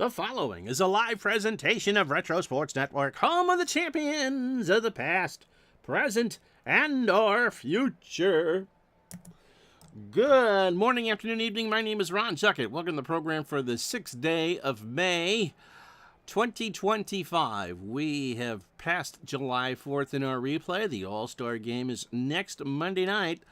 The following is a live presentation of Retro Sports Network, home of the champions of the past, present, and our future. Good morning, afternoon, evening. My name is Ron Juckett. Welcome to the program for the 6th day of May, 2025. We have passed July 4th in our replay. The All-Star game is next Monday night.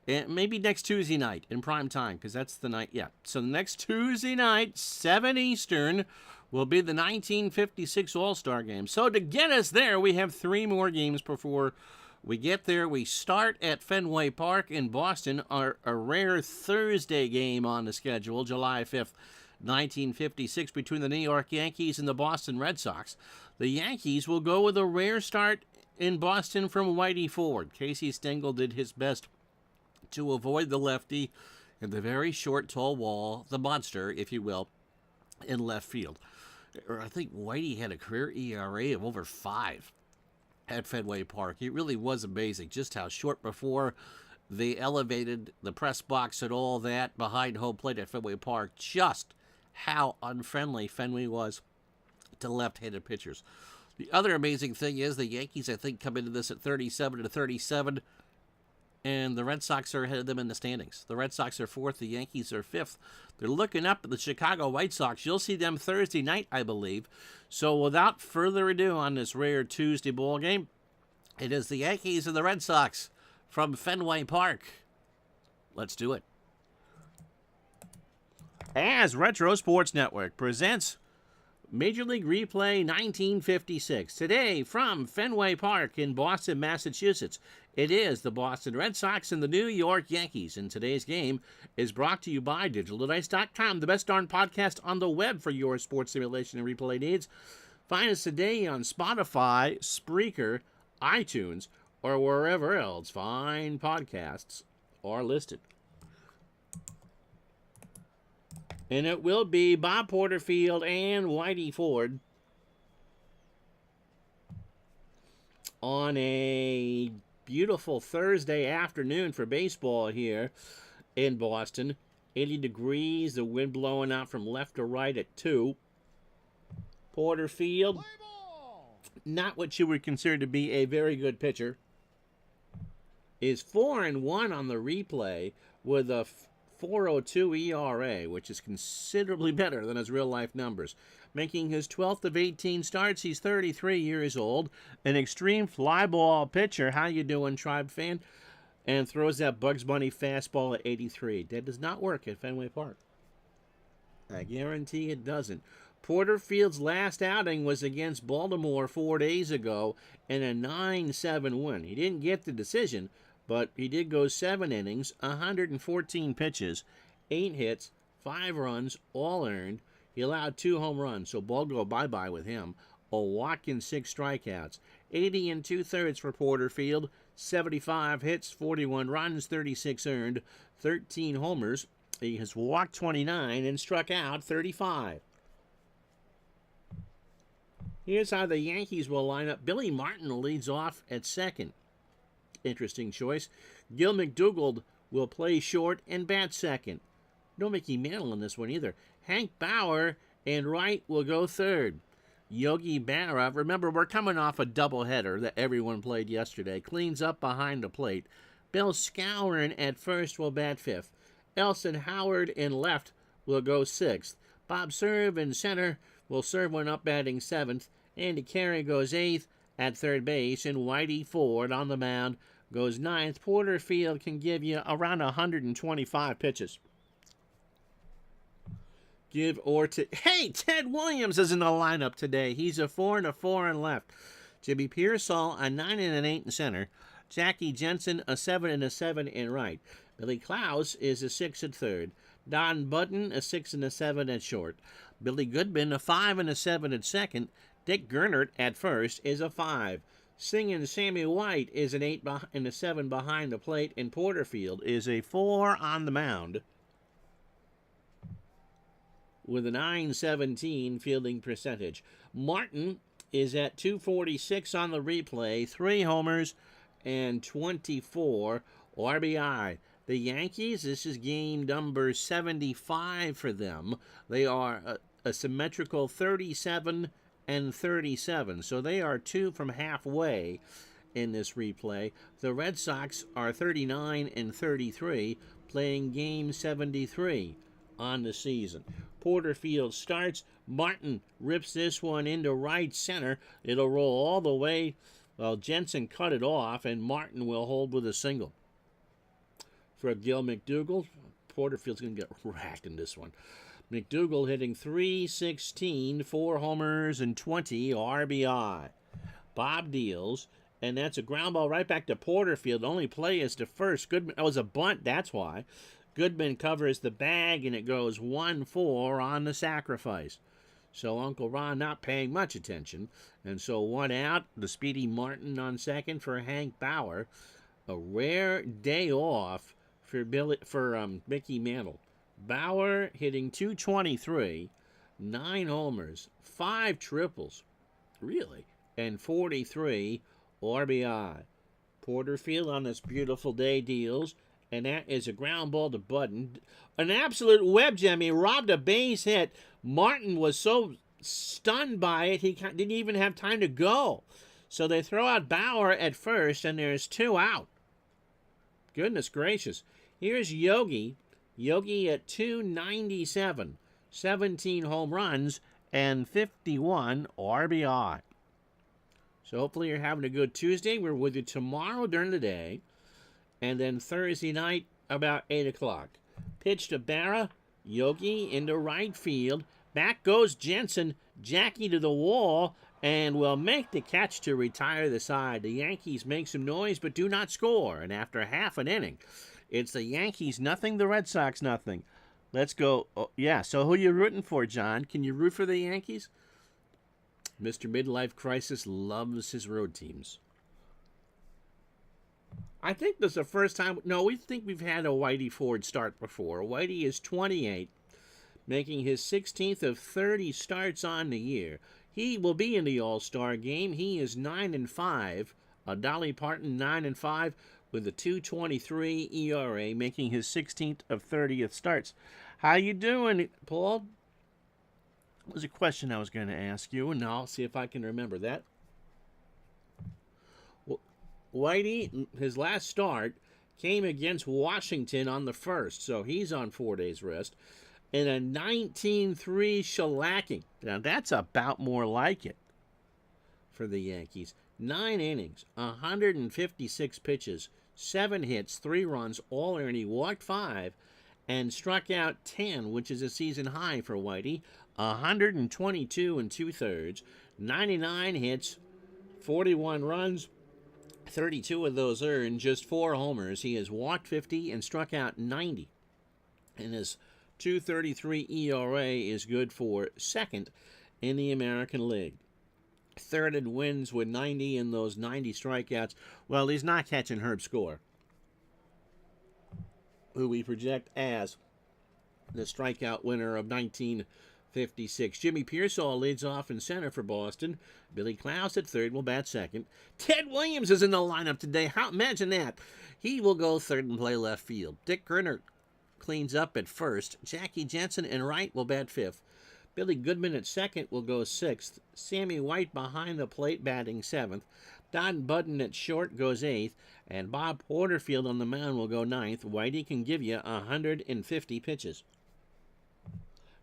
Maybe next Tuesday night in prime time, because that's the night, yeah. So next Tuesday night, 7 Eastern, will be the 1956 All-Star Game. So to get us there, we have 3 more games before we get there. We start at Fenway Park in Boston, a rare Thursday game on the schedule, July 5th, 1956, between the New York Yankees and the Boston Red Sox. The Yankees will go with a rare start in Boston from Whitey Ford. Casey Stengel did his best to avoid the lefty in the very short, tall wall, the monster, if you will, in left field. I think Whitey had a career ERA of over 5 at Fenway Park. It really was amazing just how short before they elevated the press box and all that behind home plate at Fenway Park, just how unfriendly Fenway was to left-handed pitchers. The other amazing thing is the Yankees, I think, come into this at 37-37. And the Red Sox are ahead of them in the standings. The Red Sox are 4th. The Yankees are 5th. They're looking up at the Chicago White Sox. You'll see them Thursday night, I believe. So without further ado on this rare Tuesday ball game, it is the Yankees and the Red Sox from Fenway Park. Let's do it. As Retro Sports Network presents Major League Replay 1956. Today from Fenway Park in Boston, Massachusetts, it is the Boston Red Sox and the New York Yankees. And today's game is brought to you by DigitalDice.com, the best darn podcast on the web for your sports simulation and replay needs. Find us today on Spotify, Spreaker, iTunes, or wherever else fine podcasts are listed. And it will be Bob Porterfield and Whitey Ford on a beautiful Thursday afternoon for baseball here in Boston. 80 degrees, the wind blowing out from left to right at 2. Porterfield, not what you would consider to be a very good pitcher, is 4-1 on the replay with a 4.02 ERA, which is considerably better than his real-life numbers. Making his 12th of 18 starts, he's 33 years old, an extreme fly ball pitcher. How you doing, Tribe fan? And throws that Bugs Bunny fastball at 83. That does not work at Fenway Park. I guarantee it doesn't. Porterfield's last outing was against Baltimore 4 days ago in a 9-7 win. He didn't get the decision, but he did go 7 innings, 114 pitches, 8 hits, 5 runs, all earned. He allowed 2 home runs, so ball go bye-bye with him. A walk and 6 strikeouts. 80 2/3 for Porterfield, 75 hits, 41 runs, 36 earned, 13 homers. He has walked 29 and struck out 35. Here's how the Yankees will line up. Billy Martin leads off at second. Interesting choice. Gil McDougald will play short and bat second. No Mickey Mantle in this one either. Hank Bauer and Wright will go third. Yogi Berra, remember we're coming off a doubleheader that everyone played yesterday, cleans up behind the plate. Bill Skowron at first will bat fifth. Elson Howard in left will go sixth. Bob Serve in center will serve one up batting seventh. Andy Carey goes eighth at third base, and Whitey Ford on the mound goes ninth. Porterfield can give you around 125 pitches. Give or take. Hey, Ted Williams is in the lineup today. He's a 4-4 in left. Jimmy Pearsall a 9 and an 8 in center. Jackie Jensen a 7 and a 7 in right. Billy Klaus is a 6 at third. Don Button a 6 and a 7 at short. Billy Goodman a 5 and a 7 at second. Dick Gernert at first is a 5. Singing Sammy White is an 8 and a 7 behind the plate, and Porterfield is a 4 on the mound with a .917 fielding percentage. Martin is at 246 on the replay, 3 homers and 24 RBI. The Yankees, this is game number 75 for them. They are a symmetrical 37 and 37. So they are two from halfway in this replay. The Red Sox are 39 and 33, playing game 73 on the season. Porterfield starts. Martin rips this one into right center. It'll roll all the way. Well, Jensen cut it off, and Martin will hold with a single. For Gil McDougall, Porterfield's going to get racked in this one. McDougall hitting .316, 4 homers, and 20 RBI. Bob deals, and that's a ground ball right back to Porterfield. Only play is to first. Goodman, that was a bunt, that's why. Goodman covers the bag, and it goes 1-4 on the sacrifice. So Uncle Ron not paying much attention. And so one out, the speedy Martin on second for Hank Bauer. A rare day off for Mickey Mantle. Bauer hitting .223, 9 homers, 5 triples, really, and 43 RBI. Porterfield on this beautiful day deals, and that is a ground ball to Budden. An absolute web gem. He robbed a base hit. Martin was so stunned by it, he didn't even have time to go. So they throw out Bauer at first, and there's 2 out. Goodness gracious. Here's Yogi. Yogi at .297, 17 home runs, and 51 RBI. So hopefully you're having a good Tuesday. We're with you tomorrow during the day. And then Thursday night about 8 o'clock. Pitch to Barra. Yogi into right field. Back goes Jensen. Jackie to the wall. And will make the catch to retire the side. The Yankees make some noise but do not score. And after half an inning, it's the Yankees nothing, the Red Sox nothing. Let's go. Oh, yeah, so who are you rooting for, John? Can you root for the Yankees? Mr. Midlife Crisis loves his road teams. I think this is the first time. No, we think we've had a Whitey Ford start before. Whitey is 28, making his 16th of 30 starts on the year. He will be in the All-Star game. He is 9-5. Dolly Parton 9-5 with a .223 ERA, making his 16th of 30th starts. How you doing, Paul? That was a question I was going to ask you, and I'll see if I can remember that. Whitey, his last start came against Washington on the 1st, so he's on 4 days rest. And a 19-3 shellacking. Now, that's about more like it for the Yankees. 9 innings, 156 pitches, 7 hits, 3 runs, all earned. He walked 5 and struck out 10, which is a season high for Whitey. 122 2/3, 99 hits, 41 runs, 32 of those earned, just 4 homers. He has walked 50 and struck out 90. And his .233 ERA is good for second in the American League. Third in wins with 90 and those 90 strikeouts. Well, he's not catching Herb Score, who we project as the strikeout winner of 1956. Jimmy Pearsall leads off in center for Boston. Billy Klaus at third will bat second. Ted Williams is in the lineup today. Imagine that. He will go third and play left field. Dick Gerner cleans up at first. Jackie Jensen in right will bat fifth. Billy Goodman at second will go sixth. Sammy White behind the plate batting seventh. Don Budden at short goes eighth. And Bob Porterfield on the mound will go ninth. Whitey can give you 150 pitches.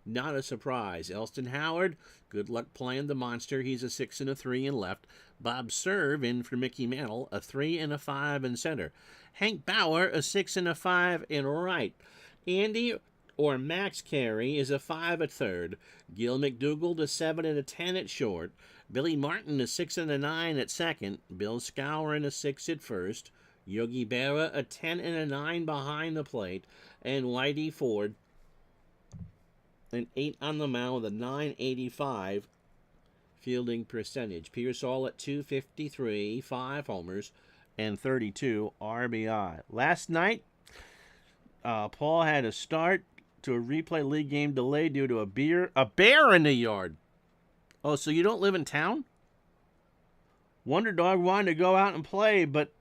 Not a surprise. Elston Howard, good luck playing the monster. He's a 6 and a 3 in left. Bob Serve in for Mickey Mantle, a 3 and a 5 in center. Hank Bauer, a 6 and a 5 in right. Andy or Max Carey is a 5 at third. Gil McDougall, a 7 and a 10 at short. Billy Martin, a 6 and a 9 at second. Bill Skowron, a 6 at first. Yogi Berra, a 10 and a 9 behind the plate. And Whitey Ford, an 8 on the mound with a .985 fielding percentage. Pearsall at .253, 5 homers, and 32 RBI. Last night, Paul had a start to a replay league game delayed due to a bear in the yard. Oh, so you don't live in town? Wonder Dog wanted to go out and play, but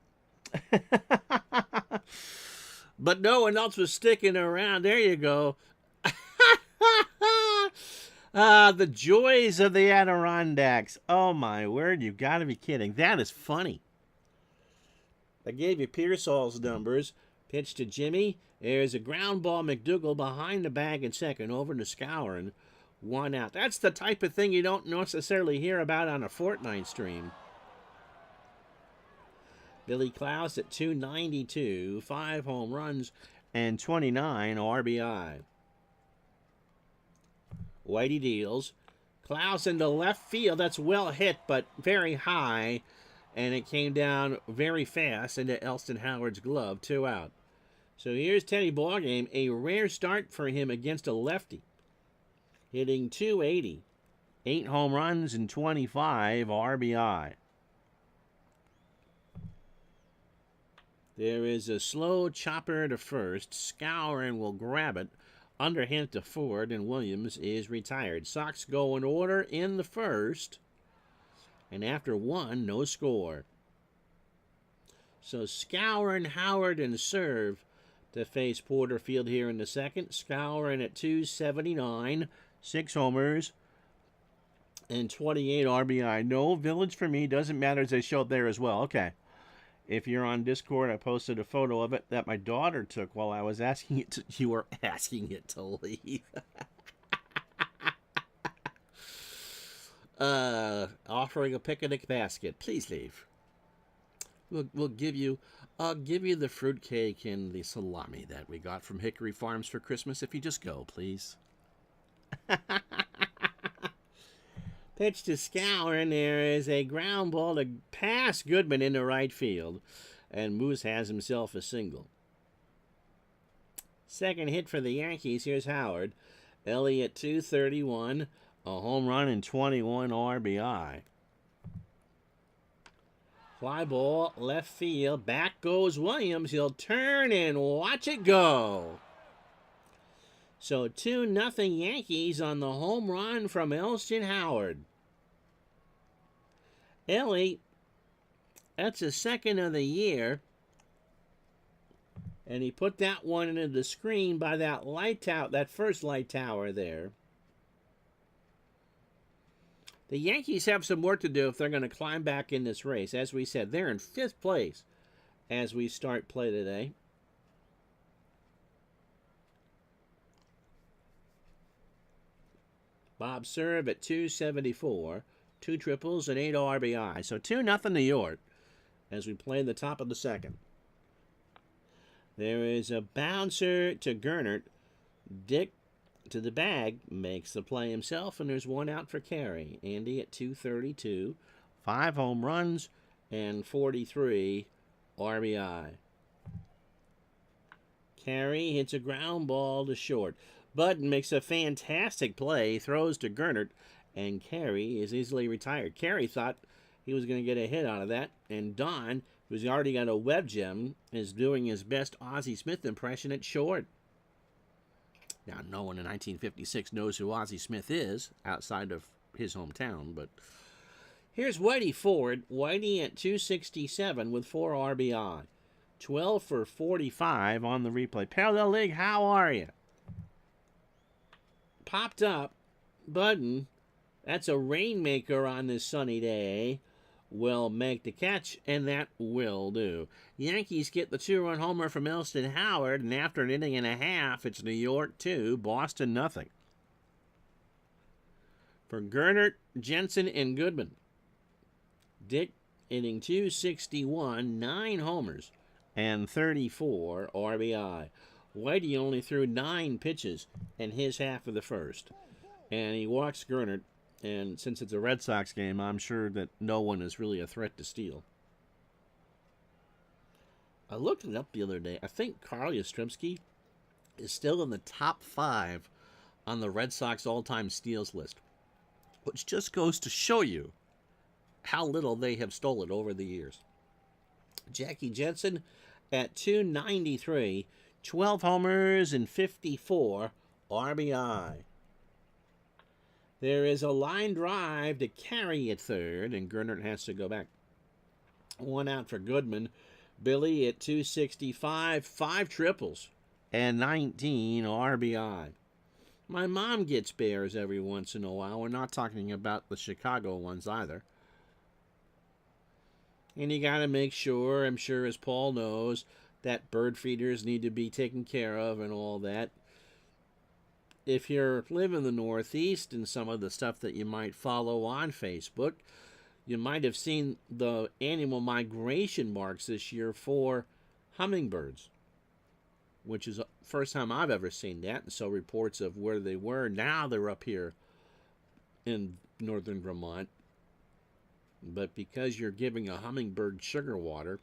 no one else was sticking around. There you go. Ah, the joys of the Adirondacks. Oh, my word. You've got to be kidding. That is funny. I gave you Pearsall's numbers. Pitch to Jimmy. There's a ground ball. McDougal behind the bag in second. Over to Scourin. 1 out. That's the type of thing you don't necessarily hear about on a Fortnite stream. Billy Klaus at 292. 5 home runs and 29 RBI. Whitey deals. Klaus into left field. That's well hit, but very high. And it came down very fast into Elston Howard's glove. 2 out. So here's Teddy Ballgame. A rare start for him against a lefty. Hitting 280. 8 home runs and 25 RBI. There is a slow chopper to first. Scourin will grab it. Underhand to Ford, and Williams is retired. Sox go in order in the first. And after 1, no score. So Scourin, Howard, and serve to face Porterfield here in the second. Scourin at 279. 6 homers and 28 RBI. No Village for me. Doesn't matter as they show up there as well. Okay. If you're on Discord, I posted a photo of it that my daughter took while I was asking it to... You were asking it to leave. Offering a picnic basket. Please leave. We'll give you... I'll give you the fruitcake and the salami that we got from Hickory Farms for Christmas if you just go, please. Pitch to Scourin. There is a ground ball to pass Goodman into right field. And Moose has himself a single. Second hit for the Yankees. Here's Howard. Elliott 231. A home run and 21 RBI. Fly ball, left field. Back goes Williams. He'll turn and watch it go. So 2-0 Yankees on the home run from Elston Howard. Ellie, that's his second of the year. And he put that one into the screen by that that first light tower there. The Yankees have some work to do if they're going to climb back in this race. As we said, they're in 5th place as we start play today. Bob serve at 274, 2 triples and 8 RBI. So 2-0 New York as we play the top of the second. There is a bouncer to Gernert. Dick to the bag, makes the play himself, and there's 1 out for Carey. Andy at 232, 5 home runs and 43 RBI. Carey hits a ground ball to short. Button makes a fantastic play, throws to Gernert, and Carey is easily retired. Carey thought he was going to get a hit out of that, and Don, who's already got a web gem, is doing his best Ozzie Smith impression at short. Now, no one in 1956 knows who Ozzie Smith is outside of his hometown, but here's Whitey Ford. Whitey at 267 with 4 RBI. 12 for 45 on the replay. Parallel League, how are you? Popped up. Button, that's a rainmaker on this sunny day, will make the catch, and that will do. Yankees get the 2-run homer from Elston Howard, and after an inning and a half, it's New York 2, Boston nothing. For Gernert, Jensen, and Goodman. Dick, inning 261, 9 homers, and 34 RBI. Whitey only threw 9 pitches in his half of the first. And he walks Gernert, and since it's a Red Sox game, I'm sure that no one is really a threat to steal. I looked it up the other day. I think Carl Yastrzemski is still in the top 5 on the Red Sox all-time steals list, which just goes to show you how little they have stolen over the years. Jackie Jensen at 293, 12 homers and 54 RBI. There is a line drive to Carey at third, and Gernert has to go back. 1 out for Goodman. Billy at 265, 5 triples and 19 RBI. My mom gets bears every once in a while. We're not talking about the Chicago ones either. And you got to make sure, I'm sure as Paul knows, that bird feeders need to be taken care of and all that. If you're living in the Northeast and some of the stuff that you might follow on Facebook, you might have seen the annual migration marks this year for hummingbirds, which is the first time I've ever seen that. And so reports of where they were, now they're up here in northern Vermont. But because you're giving a hummingbird sugar water,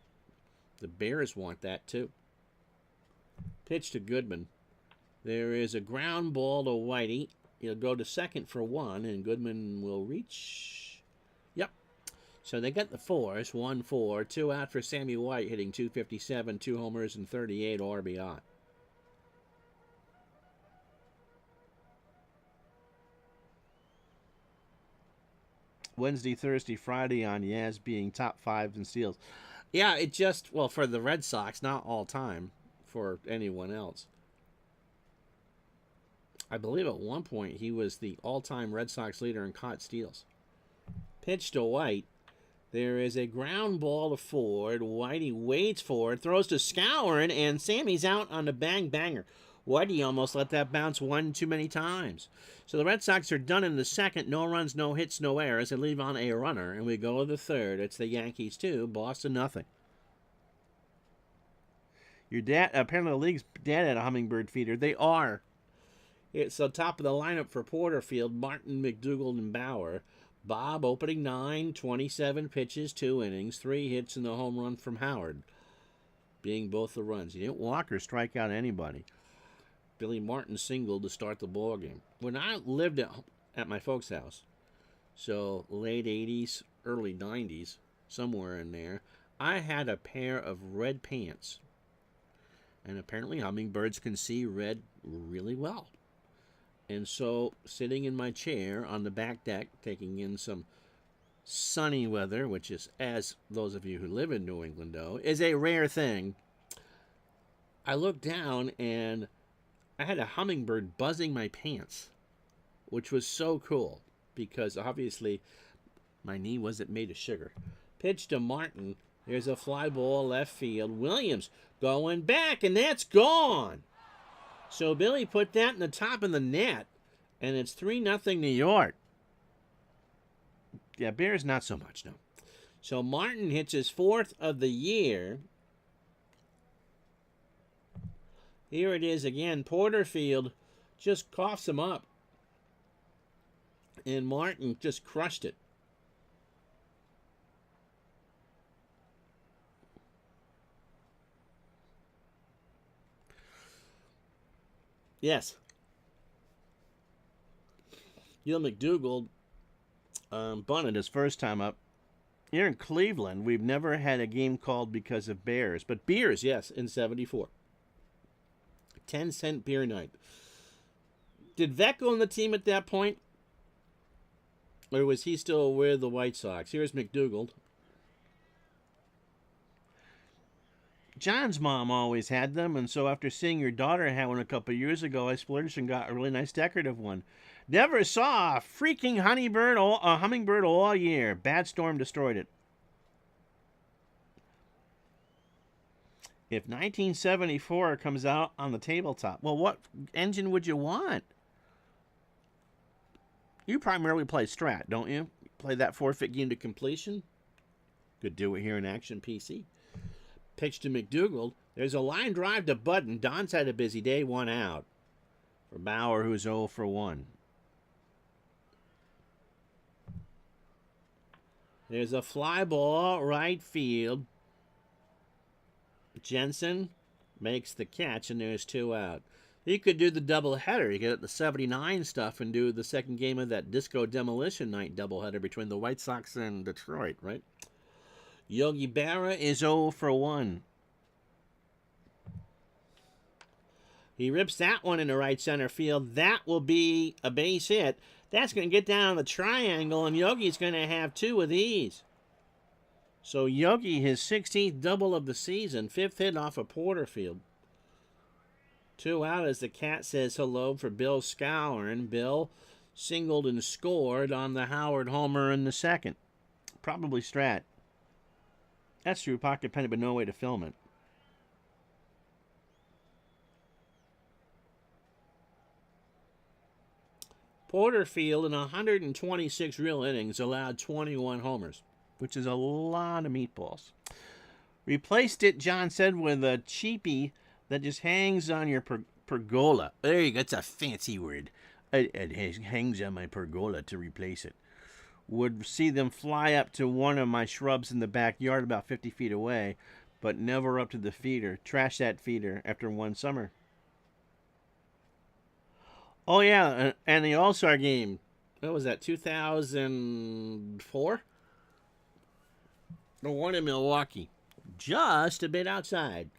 the bears want that too. Pitch to Goodman. There is a ground ball to Whitey. He'll go to second for one, and Goodman will reach. Yep. So they got the fours, 1-4, 2 out for Sammy White, hitting .257, 2 homers, and 38 RBI. Wednesday, Thursday, Friday on Yaz being top 5 in steals. Yeah, it just, well, for the Red Sox, not all time for anyone else. I believe at one point he was the all-time Red Sox leader in caught steals. Pitch to White. There is a ground ball to Ford. Whitey waits for it, throws to Skowron, and Sammy's out on the bang-banger. Whitey almost let that bounce one too many times. So the Red Sox are done in the second. No runs, no hits, no errors. They leave on a runner, and we go to the third. It's the Yankees 2, Boston nothing. Your dad, apparently the league's dad had a hummingbird feeder. They are. It's the top of the lineup for Porterfield, Martin, McDougald, and Bauer. Bob opening 9, 27 pitches, 2 innings, 3 hits, and the home run from Howard, being both the runs. He didn't walk or strike out anybody. Billy Martin singled to start the ball game. When I lived at my folks' house, so late 80s, early 90s, somewhere in there, I had a pair of red pants. And apparently hummingbirds can see red really well. And so, sitting in my chair on the back deck, taking in some sunny weather, which is, as those of you who live in New England know, is a rare thing, I looked down and I had a hummingbird buzzing my pants, which was so cool, because obviously my knee wasn't made of sugar. Pitch to Martin. There's a fly ball left field. Williams going back, and that's gone. So Billy put that in the top of the net, and it's 3-0 New York. Yeah, Bears not so much, no. So Martin hits his 4th of the year. Here it is again. Porterfield just coughs him up. And Martin just crushed it. Yes. Neil McDougald bunted his first time up. Here in Cleveland, we've never had a game called because of bears. But beers, yes, in 74. 10-cent beer night. Did Vec own the team at that point? Or was he still with the White Sox? Here's McDougald. John's mom always had them, and so after seeing your daughter have one a couple of years ago, I splurged and got a really nice decorative one. Never saw a freaking hummingbird all year. Bad storm destroyed it. If 1974 comes out on the tabletop, well, what engine would you want? You primarily play Strat, don't you? Play that forfeit game to completion? Could do it here in Action PC. Pitch to McDougald. There's a line drive to Button. Don's had a busy day, 1 out. For Bauer, who's 0 for 1. There's a fly ball, right field. Jensen makes the catch, and there's 2 out. You could do the doubleheader. You get the 79 stuff and do the second game of that Disco Demolition Night doubleheader between the White Sox and Detroit, right? Yogi Berra is 0 for 1. He rips that one into right center field. That will be a base hit. That's going to get down the triangle, and Yogi's going to have 2 of these. So Yogi, his 16th double of the season, 5th hit off of Porterfield. 2 out as the cat says hello for Bill Scourin. Bill singled and scored on the Howard homer in the second. Probably Strat. That's true. Pocket penny, but no way to film it. Porterfield, in 126 real innings, allowed 21 homers, which is a lot of meatballs. Replaced it, John said, with a cheapie that just hangs on your pergola. There you go. That's a fancy word. It hangs on my pergola to replace it. Would see them fly up to one of my shrubs in the backyard about 50 feet away, but never up to the feeder. Trash that feeder after one summer. Oh, yeah, and the All-Star game. What was that, 2004? The one in Milwaukee. Just a bit outside.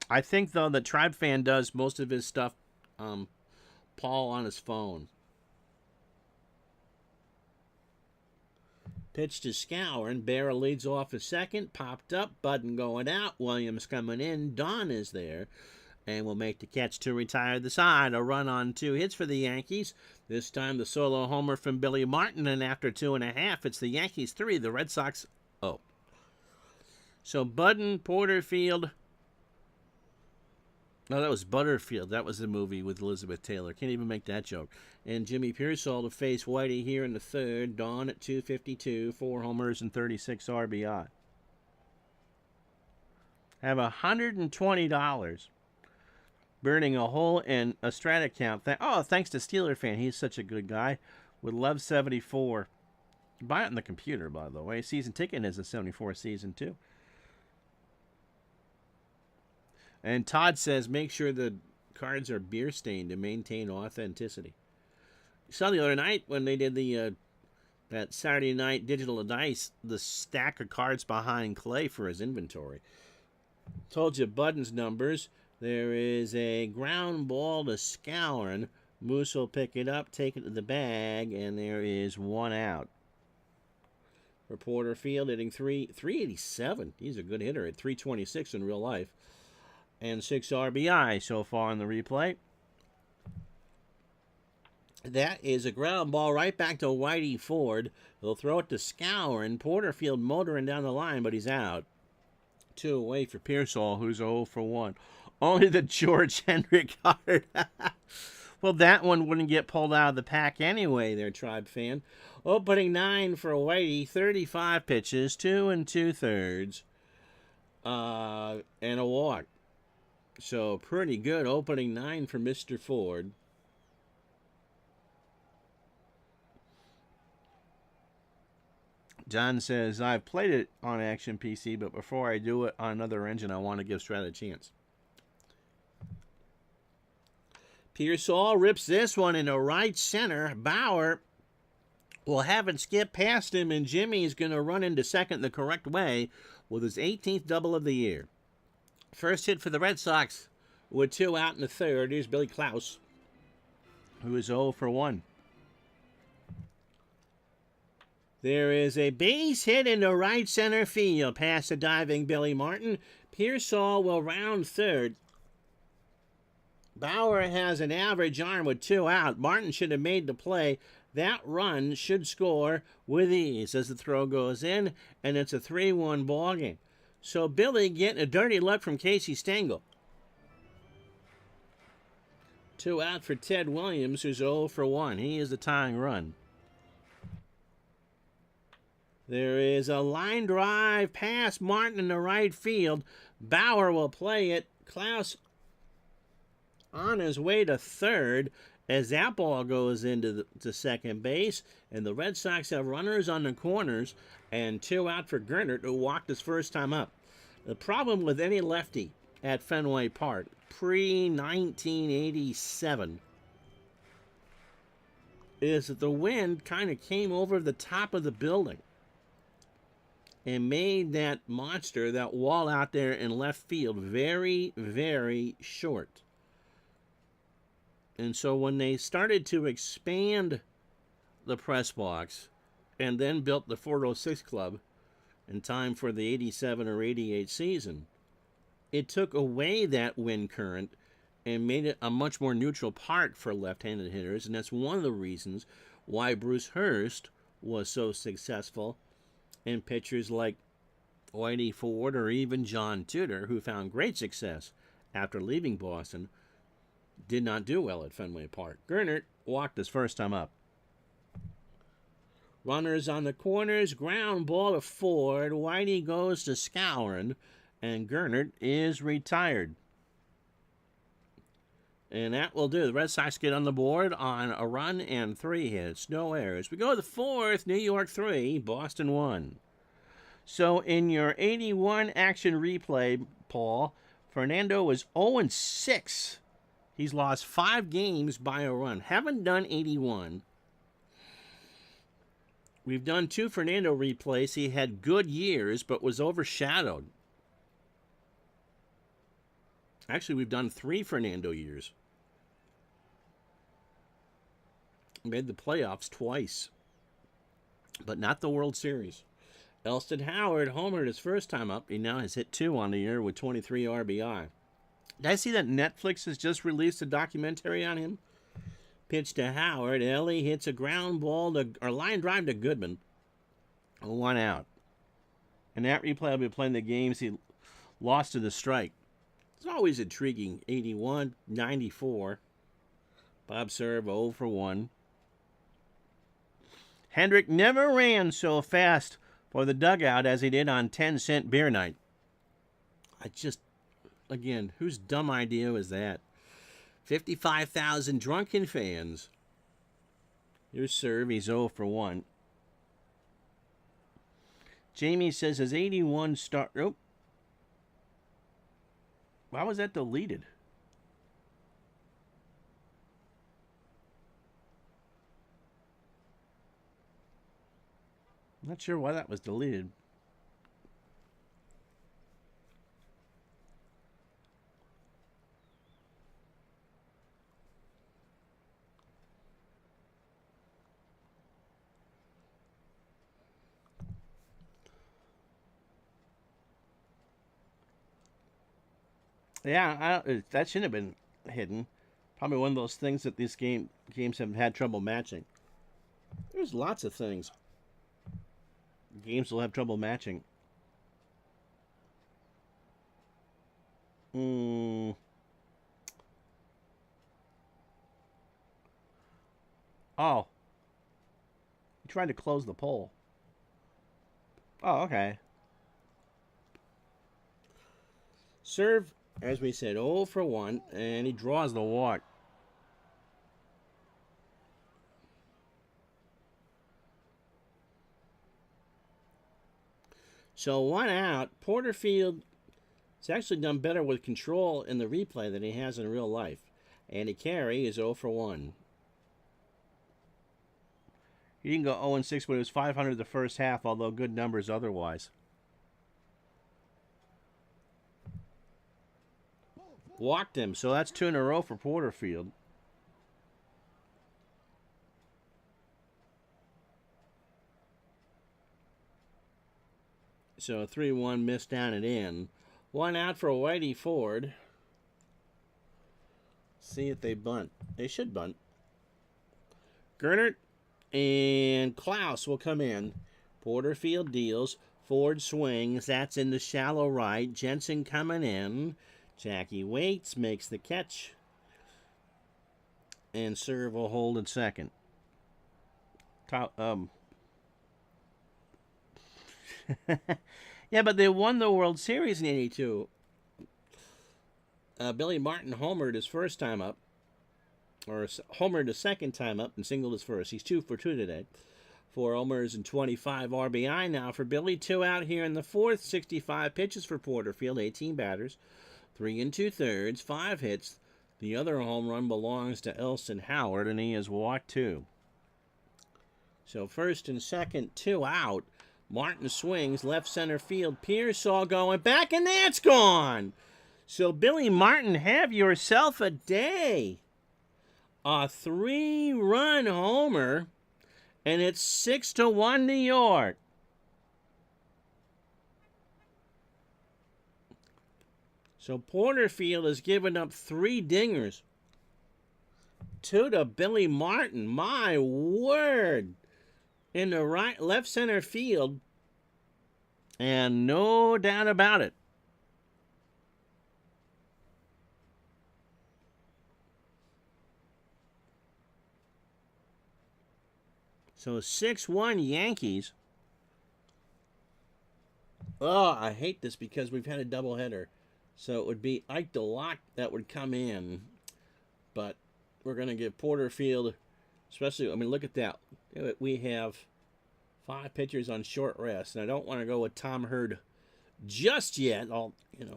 I think, though, that Tribe Fan does most of his stuff, Paul, on his phone. Pitch to Scourin. Barra leads off a second. Popped up. Budden going out. Williams coming in. Don is there. And will make the catch to retire the side. A run on 2 hits for the Yankees. This time the solo homer from Billy Martin. And after 2.5, it's the Yankees 3, the Red Sox 0. So Budden, Porterfield. No, that was Butterfield. That was the movie with Elizabeth Taylor. Can't even make that joke. And Jimmy Pearsall to face Whitey here in the third. Dawn at 252, 4 homers and 36 RBI. Have $120 burning a hole in a Strat account. Thanks to Steeler Fan. He's such a good guy. Would love 74. Buy it on the computer, by the way. Season ticket is a 74 season, too. And Todd says, make sure the cards are beer stained to maintain authenticity. You saw the other night when they did that Saturday night digital dice, the stack of cards behind Clay for his inventory. Told you Budden's numbers. There is a ground ball to Scourin. Moose will pick it up, take it to the bag, and there is 1 out. For Porterfield, hitting 387. He's a good hitter at 326 in real life. And 6 RBI so far in the replay. That is a ground ball right back to Whitey Ford. They'll throw it to Scourin. Porterfield motoring down the line, but he's out. 2 away for Pearsall, who's 0 for 1. Only the George Hendrick card. Well, that one wouldn't get pulled out of the pack anyway, there, Tribe Fan. Opening 9 for Whitey, 35 pitches, 2 2/3, and a walk. So pretty good opening 9 for Mr. Ford. John says, I've played it on Action PC, but before I do it on another engine, I want to give Strat a chance. Pearsall rips this one into right center. Bauer will have it skip past him, and Jimmy's going to run into second the correct way with his 18th double of the year. First hit for the Red Sox with 2 out in the third. Here's Billy Klaus, who is 0 for 1. There is a base hit into right center field past the diving Billy Martin. Pearsall will round third. Bauer has an average arm with 2 out. Martin should have made the play. That run should score with ease as the throw goes in, and it's a 3-1 ballgame. So Billy getting a dirty look from Casey Stengel. 2 out for Ted Williams, who's 0 for 1. He is the tying run. There is a line drive past Martin in the right field. Bauer will play it. Klaus on his way to third as that ball goes into to second base. And the Red Sox have runners on the corners and 2 out for Gernert, who walked his first time up. The problem with any lefty at Fenway Park pre-1987 is that the wind kind of came over the top of the building and made that monster, that wall out there in left field, very, very short. And so when they started to expand the press box and then built the 406 Club, in time for the 87 or 88 season. It took away that wind current and made it a much more neutral park for left-handed hitters, and that's one of the reasons why Bruce Hurst was so successful, and pitchers like Whitey Ford or even John Tudor, who found great success after leaving Boston, did not do well at Fenway Park. Gernert walked his first time up. Runners on the corners, ground ball to Ford. Whitey goes to Scourin, and Gernert is retired. And that will do. The Red Sox get on the board on a run and 3 hits, no errors. We go to the 4th, New York 3, Boston 1. So in your 81 action replay, Paul, Fernando was 0-6. He's lost 5 games by a run. Haven't done 81. We've done 2 Fernando replays. He had good years, but was overshadowed. Actually, we've done 3 Fernando years. Made the playoffs twice, but not the World Series. Elston Howard homered his first time up. He now has hit 2 on the year with 23 RBI. Did I see that Netflix has just released a documentary on him? Pitch to Howard. Ellie hits a ground ball or line drive to Goodman. 1 out. And that replay will be playing the games he lost to the strike. It's always intriguing. 81, 94. Bob Serve 0 for 1. Hendrick never ran so fast for the dugout as he did on 10-cent beer night. Again, whose dumb idea was that? 55,000 drunken fans. Here's Serve. He's 0 for 1. Jamie says his 81 start... Oh. Why was that deleted? I'm not sure why that was deleted. Yeah, that shouldn't have been hidden. Probably one of those things that these games have had trouble matching. There's lots of things games will have trouble matching. Oh. He tried to close the poll. Oh, okay. Serve, as we said, 0 for 1, and he draws the walk. So 1 out. Porterfield has actually done better with control in the replay than he has in real life. Andy Carey is 0 for 1. He didn't go 0-6, but it was 500 the first half, although good numbers otherwise. Walked him, so that's 2 in a row for Porterfield. So 3-1 missed down and in. 1 out for Whitey Ford. See if they bunt. They should bunt. Gernert and Klaus will come in. Porterfield deals. Ford swings. That's in the shallow right. Jensen coming in. Jackie waits, makes the catch. And Serve will hold at second. Yeah, but they won the World Series in 82. Billy Martin homered his first time up. Or homered his second time up and singled his first. He's 2 for 2 today. 4 homers and 25 RBI now for Billy. 2 out here in the 4th. 65 pitches for Porterfield. 18 batters. 3 2/3. 5 hits. The other home run belongs to Elston Howard, and he has walked 2. So first and second, 2 out. Martin swings, left center field. Pearsall going back, and that's gone. So Billy Martin, have yourself a day. A 3-run homer, and it's 6-1 New York. So Porterfield has given up 3 dingers. 2 to Billy Martin. My word. In the left center field. And no doubt about it. So 6-1 Yankees. Oh, I hate this because we've had a doubleheader. So it would be Ike DeLock that would come in. But we're going to give Porterfield, especially, I mean, look at that. We have 5 pitchers on short rest. And I don't want to go with Tom Hurd just yet.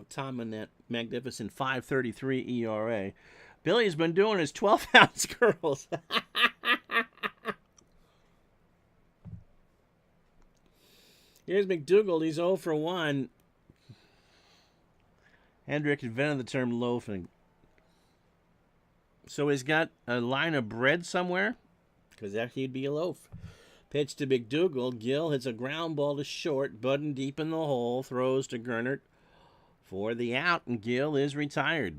Tom in that magnificent 5.33 ERA. Billy's been doing his 12-ounce curls. Here's McDougal. He's 0 for 1. Hendrick invented the term loafing. So he's got a line of bread somewhere? Because that he'd be a loaf. Pitch to McDougal. Gill hits a ground ball to short. Budden deep in the hole. Throws to Gernert for the out. And Gill is retired.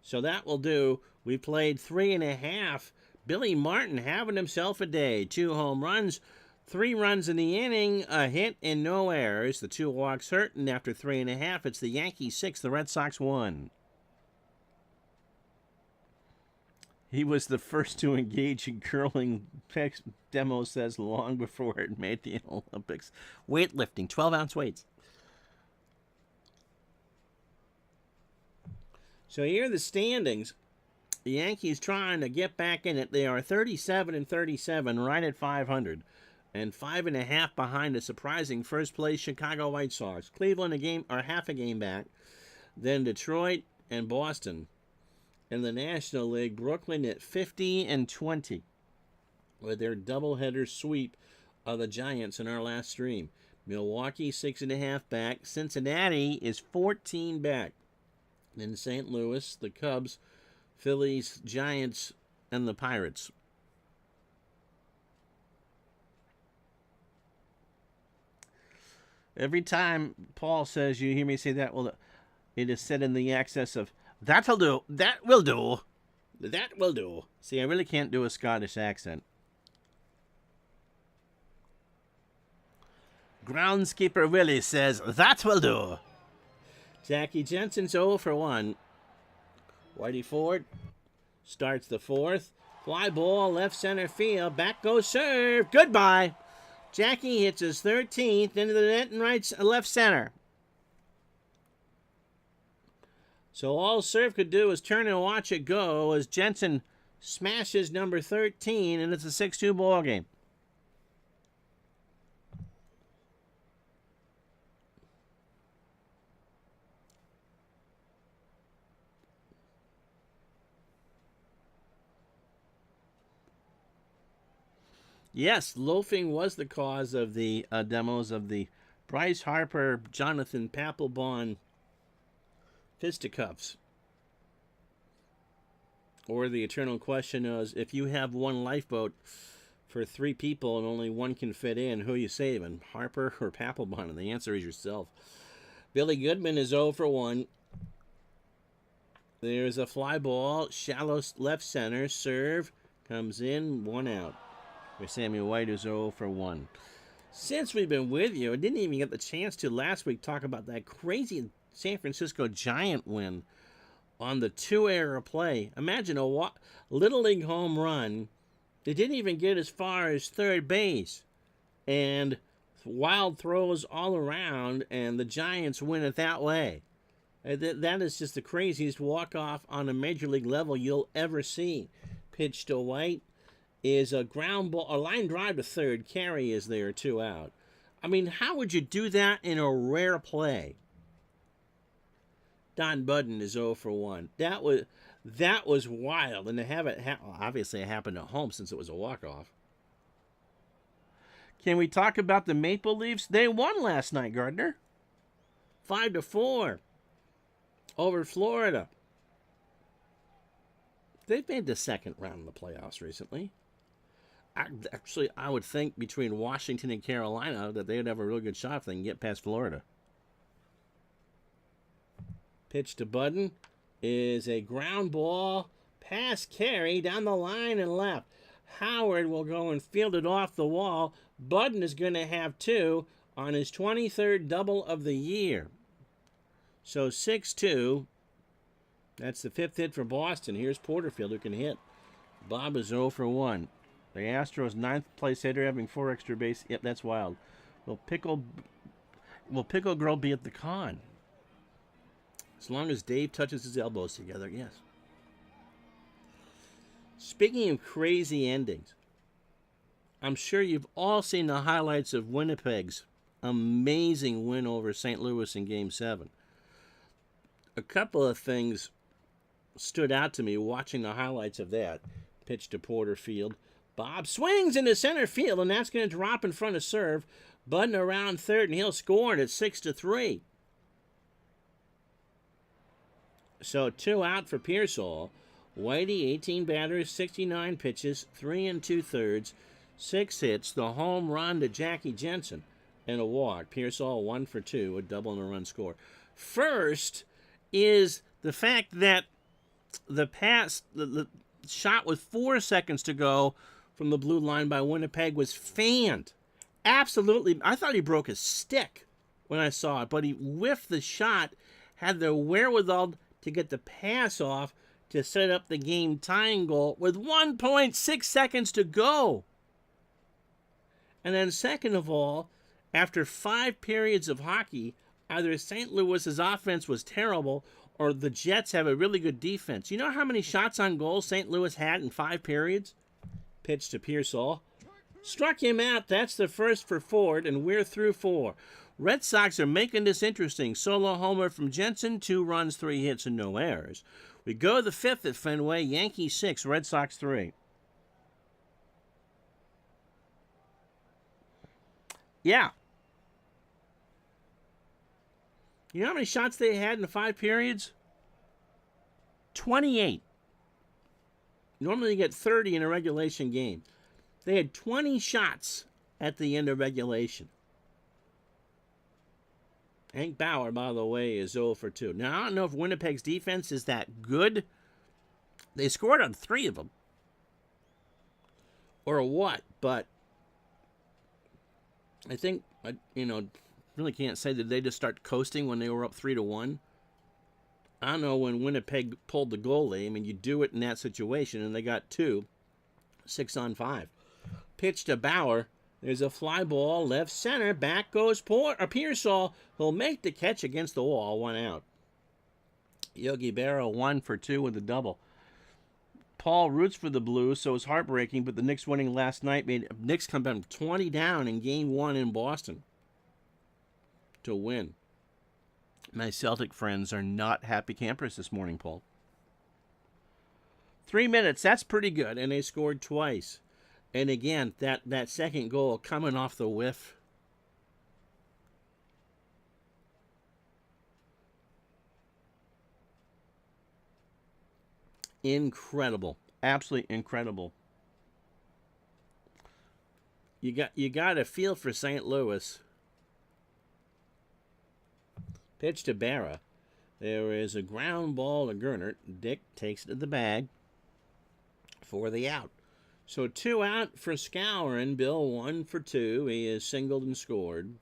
So that will do. We played 3.5. Billy Martin having himself a day. 2 home runs. 3 runs in the inning, a hit and no errors. The 2 walks hurt, and after 3.5, it's the Yankees 6, the Red Sox 1. He was the first to engage in curling, Demo says, long before it made the Olympics. Weightlifting, 12-ounce weights. So here are the standings. The Yankees trying to get back in it. They are 37-37, right at 500. And 5.5 behind a surprising first place Chicago White Sox. Cleveland half a game back. Then Detroit and Boston. In the National League, Brooklyn at 50-20 with their doubleheader sweep of the Giants in our last stream. Milwaukee 6.5 back. Cincinnati is 14 back. Then St. Louis, the Cubs, Phillies, Giants, and the Pirates. Every time Paul says, you hear me say that, well, it is said in the excess of, that'll do, that will do, that will do. See, I really can't do a Scottish accent. Groundskeeper Willie says, that will do. Jackie Jensen's 0 for 1. Whitey Ford starts the 4th. Fly ball, left center field. Back goes serve. Goodbye. Jackie hits his 13th into the net and left center. So all Serve could do is turn and watch it go as Jensen smashes number 13, and it's a 6-2 ball game. Yes, loafing was the cause of the demos of the Bryce Harper, Jonathan Papelbon fisticuffs. Or the eternal question is, if you have one lifeboat for 3 people and only one can fit in, who are you saving, Harper or Papelbon? And the answer is yourself. Billy Goodman is 0 for 1. There's a fly ball, shallow left center, serve, comes in, 1 out. Samuel White is 0 for 1. Since we've been with you, I didn't even get the chance to last week talk about that crazy San Francisco Giant win on the 2-error play. Imagine a Little League home run. They didn't even get as far as third base. And wild throws all around, and the Giants win it that way. That is just the craziest walk-off on a major league level you'll ever see. Pitch to White. Is a ground ball, a line drive to third. Carey is there, 2 out. I mean, how would you do that in a rare play? Don Budden is 0 for 1. That was wild, and to have it obviously it happened at home since it was a walk-off. Can we talk about the Maple Leafs? They won last night, Gardner. 5-4 over Florida. They've made the second round of the playoffs recently. Actually, I would think between Washington and Carolina that they'd have a really good shot if they can get past Florida. Pitch to Budden is a ground ball. Pass carry down the line and left. Howard will go and field it off the wall. Budden is going to have 2 on his 23rd double of the year. So 6-2. That's the 5th hit for Boston. Here's Porterfield who can hit. Bob is 0 for 1. The Astros' 9th place hitter having 4 extra base. Yep, that's wild. Will Pickle Girl be at the con? As long as Dave touches his elbows together, yes. Speaking of crazy endings, I'm sure you've all seen the highlights of Winnipeg's amazing win over St. Louis in Game 7. A couple of things stood out to me watching the highlights of that. Pitch to Porterfield. Bob swings into center field, and that's going to drop in front of serve. Budden around third, and he'll score it at 6-3. So 2 out for Pearsall. Whitey, 18 batters, 69 pitches, 3 2/3, 6 hits, the home run to Jackie Jensen, and a walk. Pearsall 1 for 2, a double and a run score. First is the fact that the shot with 4 seconds to go from the blue line by Winnipeg was fanned. Absolutely. I thought he broke his stick when I saw it, but he whiffed the shot, had the wherewithal to get the pass off to set up the game tying goal with 1.6 seconds to go. And then second of all, after 5 periods of hockey, either St. Louis's offense was terrible or the Jets have a really good defense. You know how many shots on goal St. Louis had in 5 periods? Pitch to Pearsall. Struck him out. That's the first for Ford, and we're through 4. Red Sox are making this interesting. Solo homer from Jensen, 2 runs, 3 hits, and no errors. We go the 5th at Fenway. Yankees 6, Red Sox 3. Yeah. You know how many shots they had in the 5 periods? 28. Normally you get 30 in a regulation game. They had 20 shots at the end of regulation. Hank Bauer, by the way, is 0 for 2. Now, I don't know if Winnipeg's defense is that good. They scored on 3 of them. Or what, but I think, really can't say that they just start coasting when they were up 3-1. I don't know when Winnipeg pulled the goalie. I mean, you do it in that situation, and they got 2, 6 on 5. Pitch to Bauer. There's a fly ball, left center. Back goes Pearsall. He'll make the catch against the wall. 1 out. Yogi Berra 1 for 2 with a double. Paul roots for the Blues, so it's heartbreaking, but the Knicks winning last night made Knicks come down 20 down in Game 1 in Boston to win. My Celtic friends are not happy campers this morning, Paul. 3 minutes, that's pretty good, and they scored twice. And again, that second goal coming off the whiff. Incredible. Absolutely incredible. You got a feel for St. Louis. Pitch to Berra. There is a ground ball to Gernert. Dick takes it to the bag for the out. So 2 out for Skowron. Bill 1 for 2. He is singled and scored.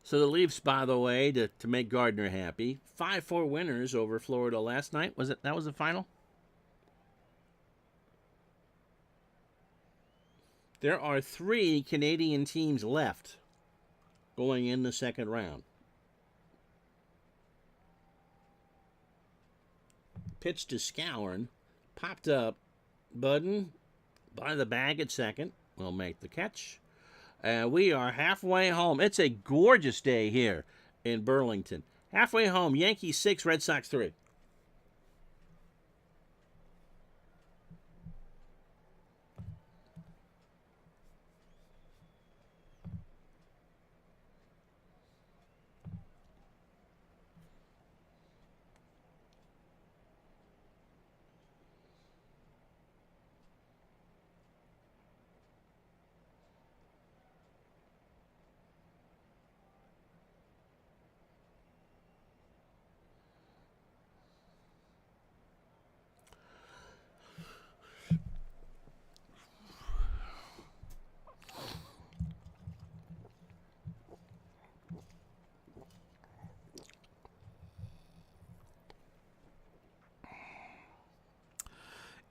So the Leafs, by the way, to make Gardner happy, 5-4 winners over Florida last night. That was the final? There are 3 Canadian teams left going in the second round. Pitch to Skowron. Popped up. Budden by the bag at second. Will make the catch. We are halfway home. It's a gorgeous day here in Burlington. Halfway home. Yankees 6, Red Sox 3.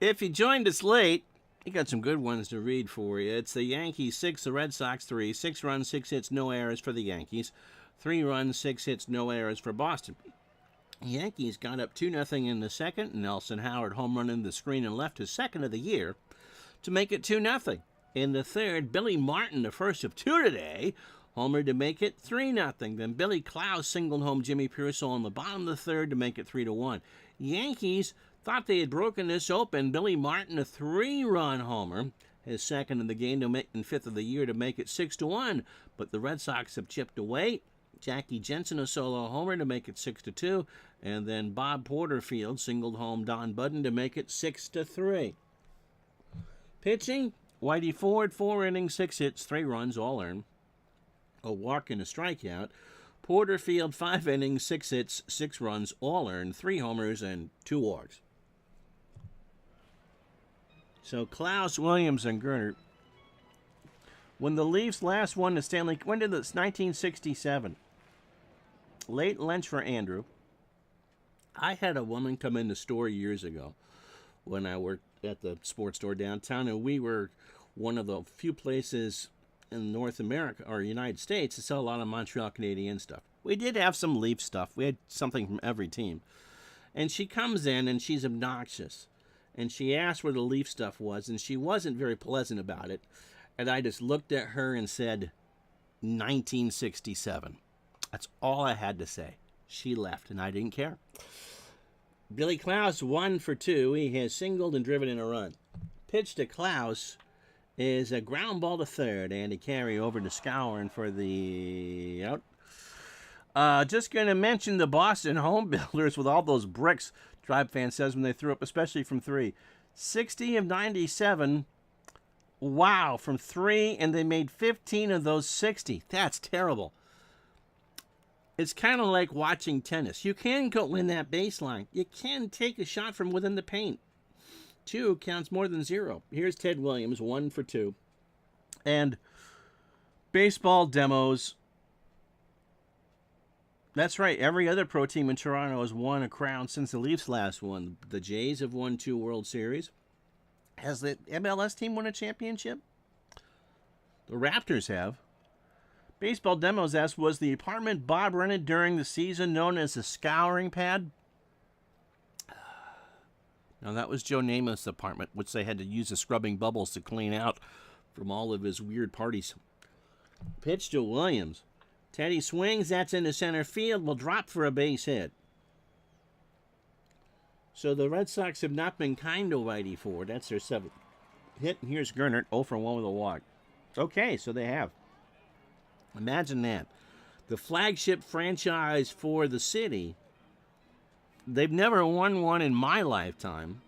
If you joined us late, we got some good ones to read for you. It's the Yankees 6, the Red Sox 3. 6 runs, 6 hits, no errors for the Yankees. 3 runs, 6 hits, no errors for Boston. The Yankees got up 2-0 in the second. Nelson Howard home run in the screen and left his second of the year to make it 2-0. In the third, Billy Martin, the first of 2 today, homered to make it 3-0. Then Billy Klaus singled home Jimmy Pearsall in the bottom of the third to make it 3-1. Yankees thought they had broken this open. Billy Martin, a 3-run homer, his second in the game to make, and fifth of the year to make it 6-1. But the Red Sox have chipped away. Jackie Jensen, a solo homer to make it 6-2. And then Bob Porterfield singled home Don Budden to make it 6-3. Pitching, Whitey Ford, 4 innings, 6 hits, 3 runs, all earned. A walk and a strikeout. Porterfield, 5 innings, 6 hits, 6 runs, all earned, 3 homers, and 2 walks. So Klaus, Williams, and Gernert. When the Leafs last won the Stanley, when did this? 1967. Late lunch for Andrew. I had a woman come in the store years ago when I worked at the sports store downtown, and we were one of the few places in North America or United States to sell a lot of Montreal Canadiens stuff. We did have some Leaf stuff. We had something from every team. And she comes in and she's obnoxious. And she asked where the Leaf stuff was, and she wasn't very pleasant about it. And I just looked at her and said, 1967. That's all I had to say. She left, and I didn't care. Billy Klaus, 1 for 2. He has singled and driven in a run. Pitch to Klaus is a ground ball to third. Andy Carey over to Scourin for the out. Just going to mention the Boston home builders with all those bricks, Tribe fan says, when they threw up, especially from 3. 60 of 97. Wow, from 3, and they made 15 of those 60. That's terrible. It's kind of like watching tennis. You can go in that baseline. You can take a shot from within the paint. 2 counts more than 0. Here's Ted Williams, 1 for 2. And baseball demos. That's right. Every other pro team in Toronto has won a crown since the Leafs last won. The Jays have won 2 World Series. Has the MLS team won a championship? The Raptors have. Baseball Demos asked, was the apartment Bob rented during the season known as the Scouring Pad? Now, that was Joe Namath's apartment, which they had to use the scrubbing bubbles to clean out from all of his weird parties. Pitch to Williams. Teddy swings. That's into center field. Will drop for a base hit. So the Red Sox have not been kind to Whitey Ford. That's their 7th hit. And here's Gernert, 0 for 1 with a walk. Okay, so they have. Imagine that. The flagship franchise for the city. They've never won one in my lifetime.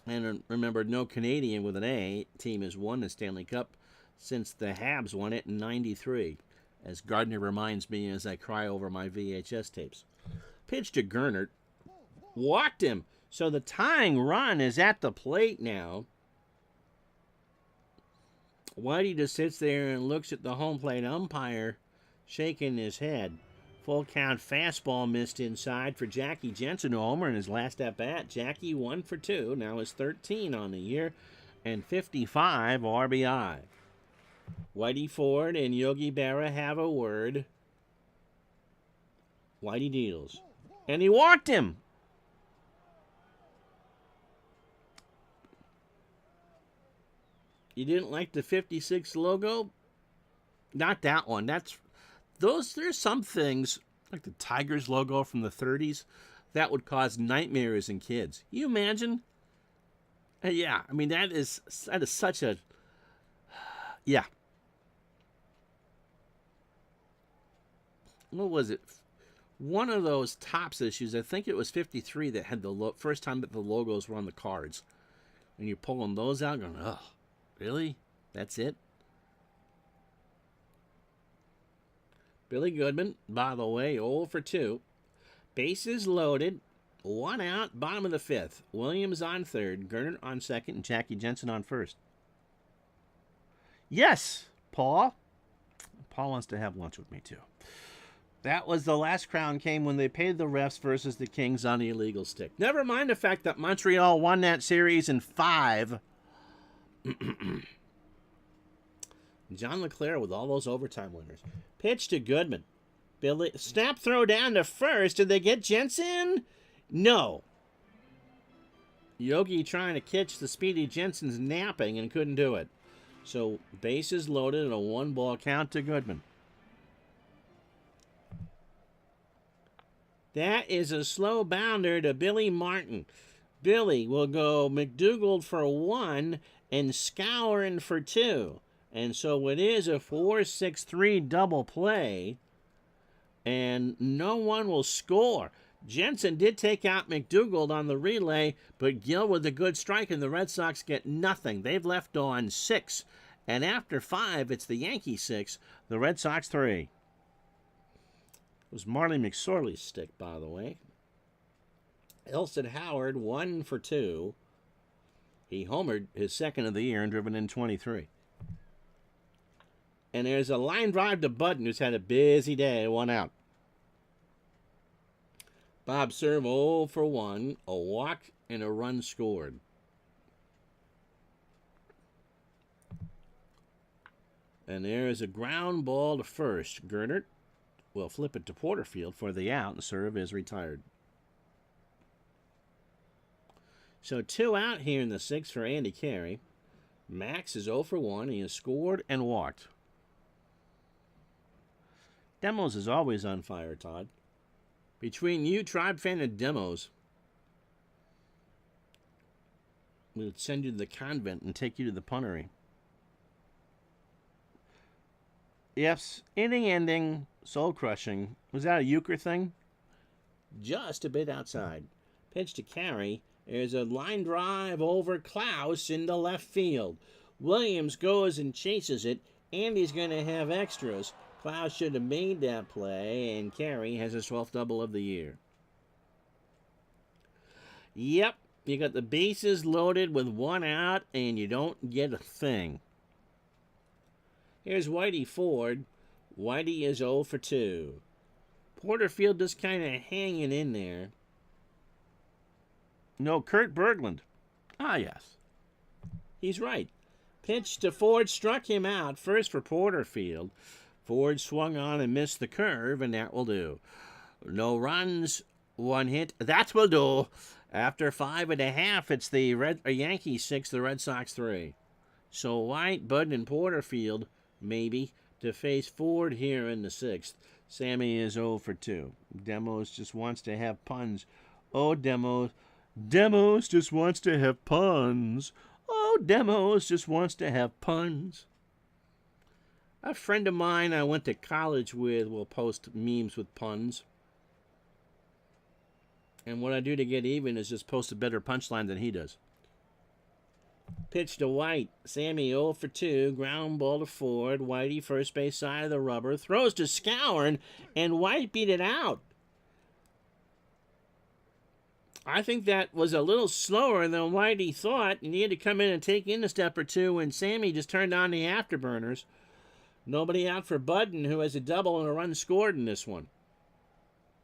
And remember, no Canadian with an A team has won the Stanley Cup since the Habs won it in '93. As Gardner reminds me as I cry over my VHS tapes. Pitch to Gernert. Walked him. So the tying run is at the plate now. Whitey just sits there and looks at the home plate umpire, shaking his head. Full count fastball missed inside for Jackie Jensen, a homer in his last at-bat. Jackie 1 for 2, now is 13 on the year, and 55 RBI. Whitey Ford and Yogi Berra have a word. Whitey deals. And he walked him. You didn't like the 56 logo? Not that one. There's some things, like the Tigers logo from the 30s, that would cause nightmares in kids. You imagine? Yeah, I mean, that is such a... Yeah. What was it? One of those Topps issues, I think it was 53, that had the first time that the logos were on the cards. And you're pulling those out going, oh, really? That's it? Billy Goodman, by the way, 0 for 2. Bases loaded. 1 out, bottom of the 5th. Williams on 3rd, Gernert on 2nd, and Jackie Jensen on 1st. Yes, Paul. Paul wants to have lunch with me, too. That was the last crown came when they paid the refs versus the Kings on the illegal stick. Never mind the fact that Montreal won that series in 5. John LeClair with all those overtime winners. Pitch to Goodman. Billy, snap throw down to first. Did they get Jensen? No. Yogi trying to catch the speedy Jensen's napping and couldn't do it. So bases loaded and a 1-ball count to Goodman. That is a slow bounder to Billy Martin. Billy will go McDougald for 1 and Scourin for 2. And so it is a 4-6-3 double play. And no one will score. Jensen did take out McDougald on the relay, but Gill with a good strike, and the Red Sox get nothing. They've left on 6. And after 5, it's the Yankees 6, the Red Sox 3. It was Marley McSorley's stick, by the way. Elston Howard, 1 for 2. He homered his second of the year and driven in 23. And there's a line drive to Budden, who's had a busy day, 1 out. Bob Serve 0 for 1, a walk and a run scored. And there's a ground ball to first. Gernert will flip it to Porterfield for the out, and Serve is retired. So 2 out here in the 6th for Andy Carey. Max is 0 for 1. He has scored and walked. Demos is always on fire, Todd. Between you, Tribe Fan, and Demos, we'll send you to the convent and take you to the punnery. Yes, inning ending, soul crushing. Was that a euchre thing? Just a bit outside. Pitch to Carey. There's a line drive over Klaus into left field. Williams goes and chases it. Andy's going to have extras. Klaus should have made that play, and Carey has his 12th double of the year. Yep, you got the bases loaded with 1 out, and you don't get a thing. Here's Whitey Ford. Whitey is 0 for 2. Porterfield just kind of hanging in there. No, Kurt Berglund. Ah, yes. He's right. Pitch to Ford, struck him out. First for Porterfield. Ford swung on and missed the curve, and that will do. No runs, 1 hit. That will do. After 5.5, it's the Yankees 6, the Red Sox 3. So White, Bud, and Porterfield, maybe, to face Ford here in the 6th. Sammy is 0 for 2. Demos just wants to have puns. Oh, Demos. Demos just wants to have puns. Oh, Demos just wants to have puns. A friend of mine I went to college with will post memes with puns. And what I do to get even is just post a better punchline than he does. Pitch to White. Sammy 0 for 2. Ground ball to Ford. Whitey, first base side of the rubber. Throws to Scourin, and White beat it out. I think that was a little slower than Whitey thought, and he had to come in and take in a step or two, and Sammy just turned on the afterburners. Nobody out for Budden, who has a double and a run scored in this one.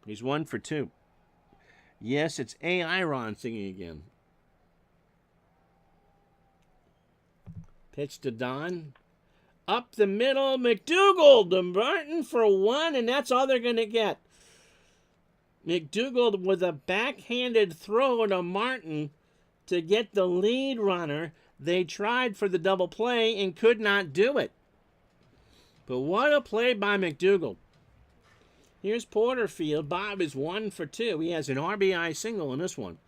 He's 1 for 2. Yes, it's A.I.Ron singing again. Pitch to Don. Up the middle, McDougald to Martin for 1, and that's all they're going to get. McDougald with a backhanded throw to Martin to get the lead runner. They tried for the double play and could not do it. But what a play by McDougald. Here's Porterfield. Bob is 1 for 2. He has an RBI single in this one.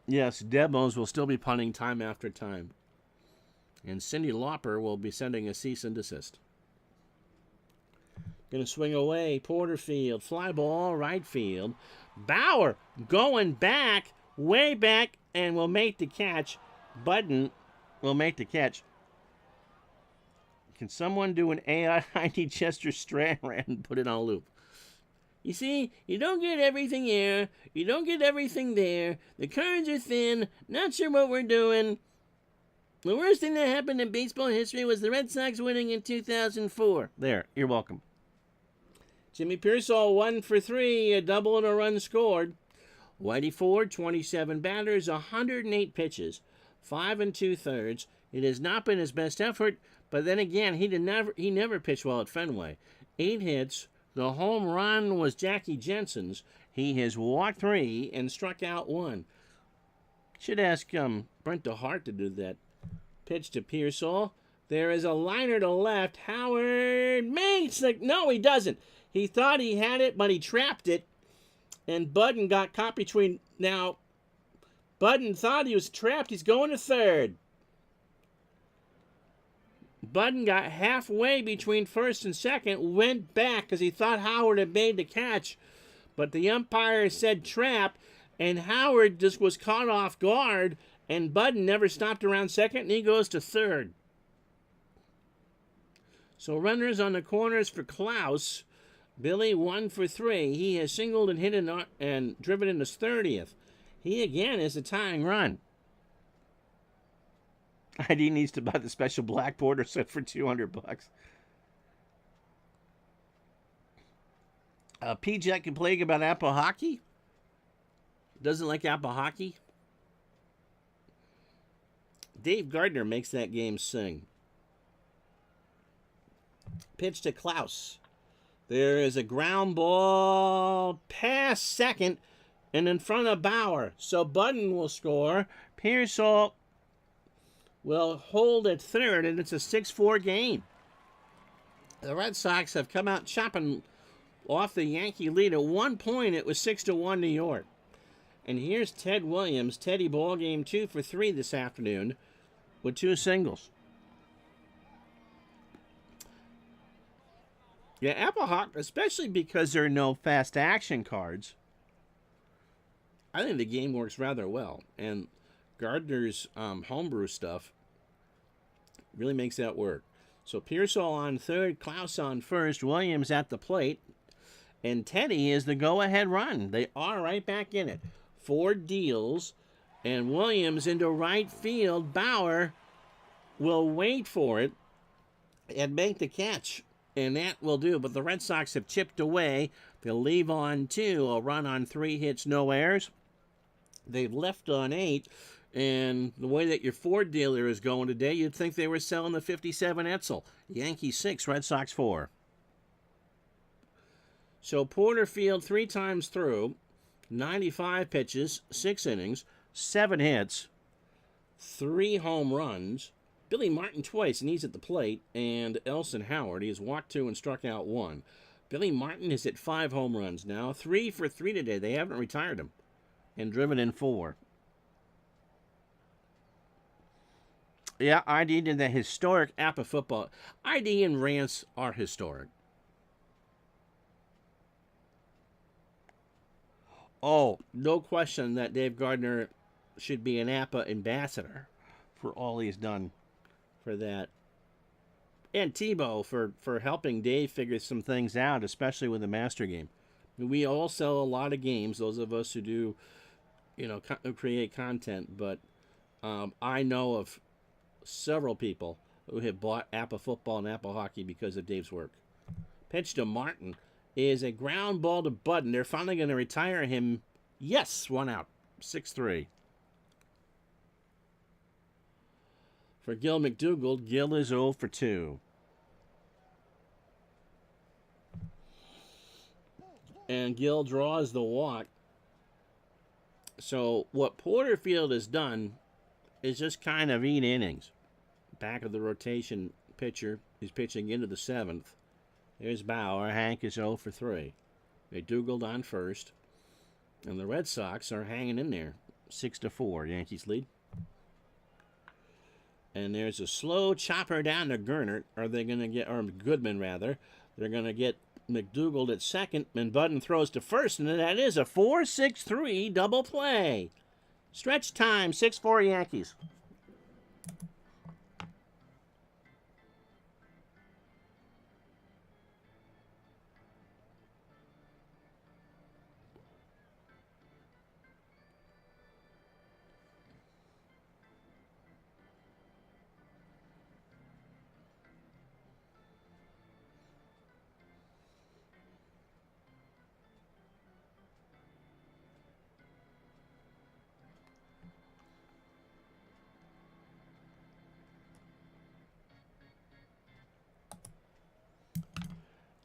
Yes, Demos will still be punting time after time. And Cindy Lauper will be sending a cease and desist. Going to swing away. Porterfield. Fly ball, right field. Bauer going back, way back, and will make the catch. Budden will make the catch. Can someone do an AI Chester Strand and put it on a loop? You see, you don't get everything here. You don't get everything there. The cards are thin. Not sure what we're doing. The worst thing that happened in baseball history was the Red Sox winning in 2004. There, you're welcome. Jimmy Pearsall 1 for 3, a double and a run scored. Whitey Ford, 27 batters, 108 pitches, 5 2/3. It has not been his best effort, but then again, he never pitched well at Fenway. 8 hits. The home run was Jackie Jensen's. He has walked 3 and struck out 1. Should ask Brent DeHart to do that. Pitch to Pearsall. There is a liner to left. Howard makes it. No, he doesn't. He thought he had it, but he trapped it. And Budden got caught between. Now, Budden thought he was trapped. He's going to third. Budden got halfway between first and second, went back because he thought Howard had made the catch. But the umpire said trap, and Howard just was caught off guard, and Budden never stopped around second, and he goes to third. So runners on the corners for Klaus. Billy 1 for 3. He has singled and hit and driven in his 30th. He again is a tying run. ID needs to buy the special blackboard or set for $200. P-Jack complaining about apple hockey. Doesn't like apple hockey. Dave Gardner makes that game sing. Pitch to Klaus. There is a ground ball past second and in front of Bauer. So Budden will score. Pearsall will hold at third, and it's a 6-4 game. The Red Sox have come out chopping off the Yankee lead. At one point, it was 6-1 New York. And here's Ted Williams. Teddy ball game 2 for 3 this afternoon with 2 singles. Yeah, Apple Hawk, especially because there are no fast action cards, I think the game works rather well. And Gardner's homebrew stuff really makes that work. So Pearsall on third, Klaus on first, Williams at the plate, and Teddy is the go-ahead run. They are right back in it. Ford deals, and Williams into right field. Bauer will wait for it and make the catch, and that will do. But the Red Sox have chipped away. They'll leave on 2, a run on 3 hits, no errors. They've left on 8, and the way that your Ford dealer is going today, you'd think they were selling the 57 Etzel. Yankees 6, Red Sox 4. So Porterfield 3 times through, 95 pitches, 6 innings, 7 hits, 3 home runs. Billy Martin twice, and he's at the plate, and Elson Howard. He has walked 2 and struck out 1. Billy Martin is at 5 home runs now, 3 for 3 today. They haven't retired him, and driven in 4. Yeah, ID did the historic APA football. ID and rants are historic. Oh, no question that Dave Gardner should be an APA ambassador for all he's done for that. And Tebow for helping Dave figure some things out, especially with the master game. We all sell a lot of games, those of us who do, create content, but I know of several people who have bought APA football and APA hockey because of Dave's work. Pitch to Martin is a ground ball to Budden. They're finally going to retire him. Yes, 1 out. 6-3. For Gil McDougald, Gil is 0 for 2. And Gil draws the walk. So what Porterfield has done is just kind of eat innings. Back of the rotation pitcher. He's pitching into the 7th. There's Bauer. Hank is 0 for 3. McDougald on first. And the Red Sox are hanging in there. 6-4. Yankees lead. And there's a slow chopper down to Gernert. Are they going to get, or Goodman rather. They're going to get McDougald at second. And Budden throws to first. And that is a 4-6-3 double play. Stretch time. 6-4 Yankees.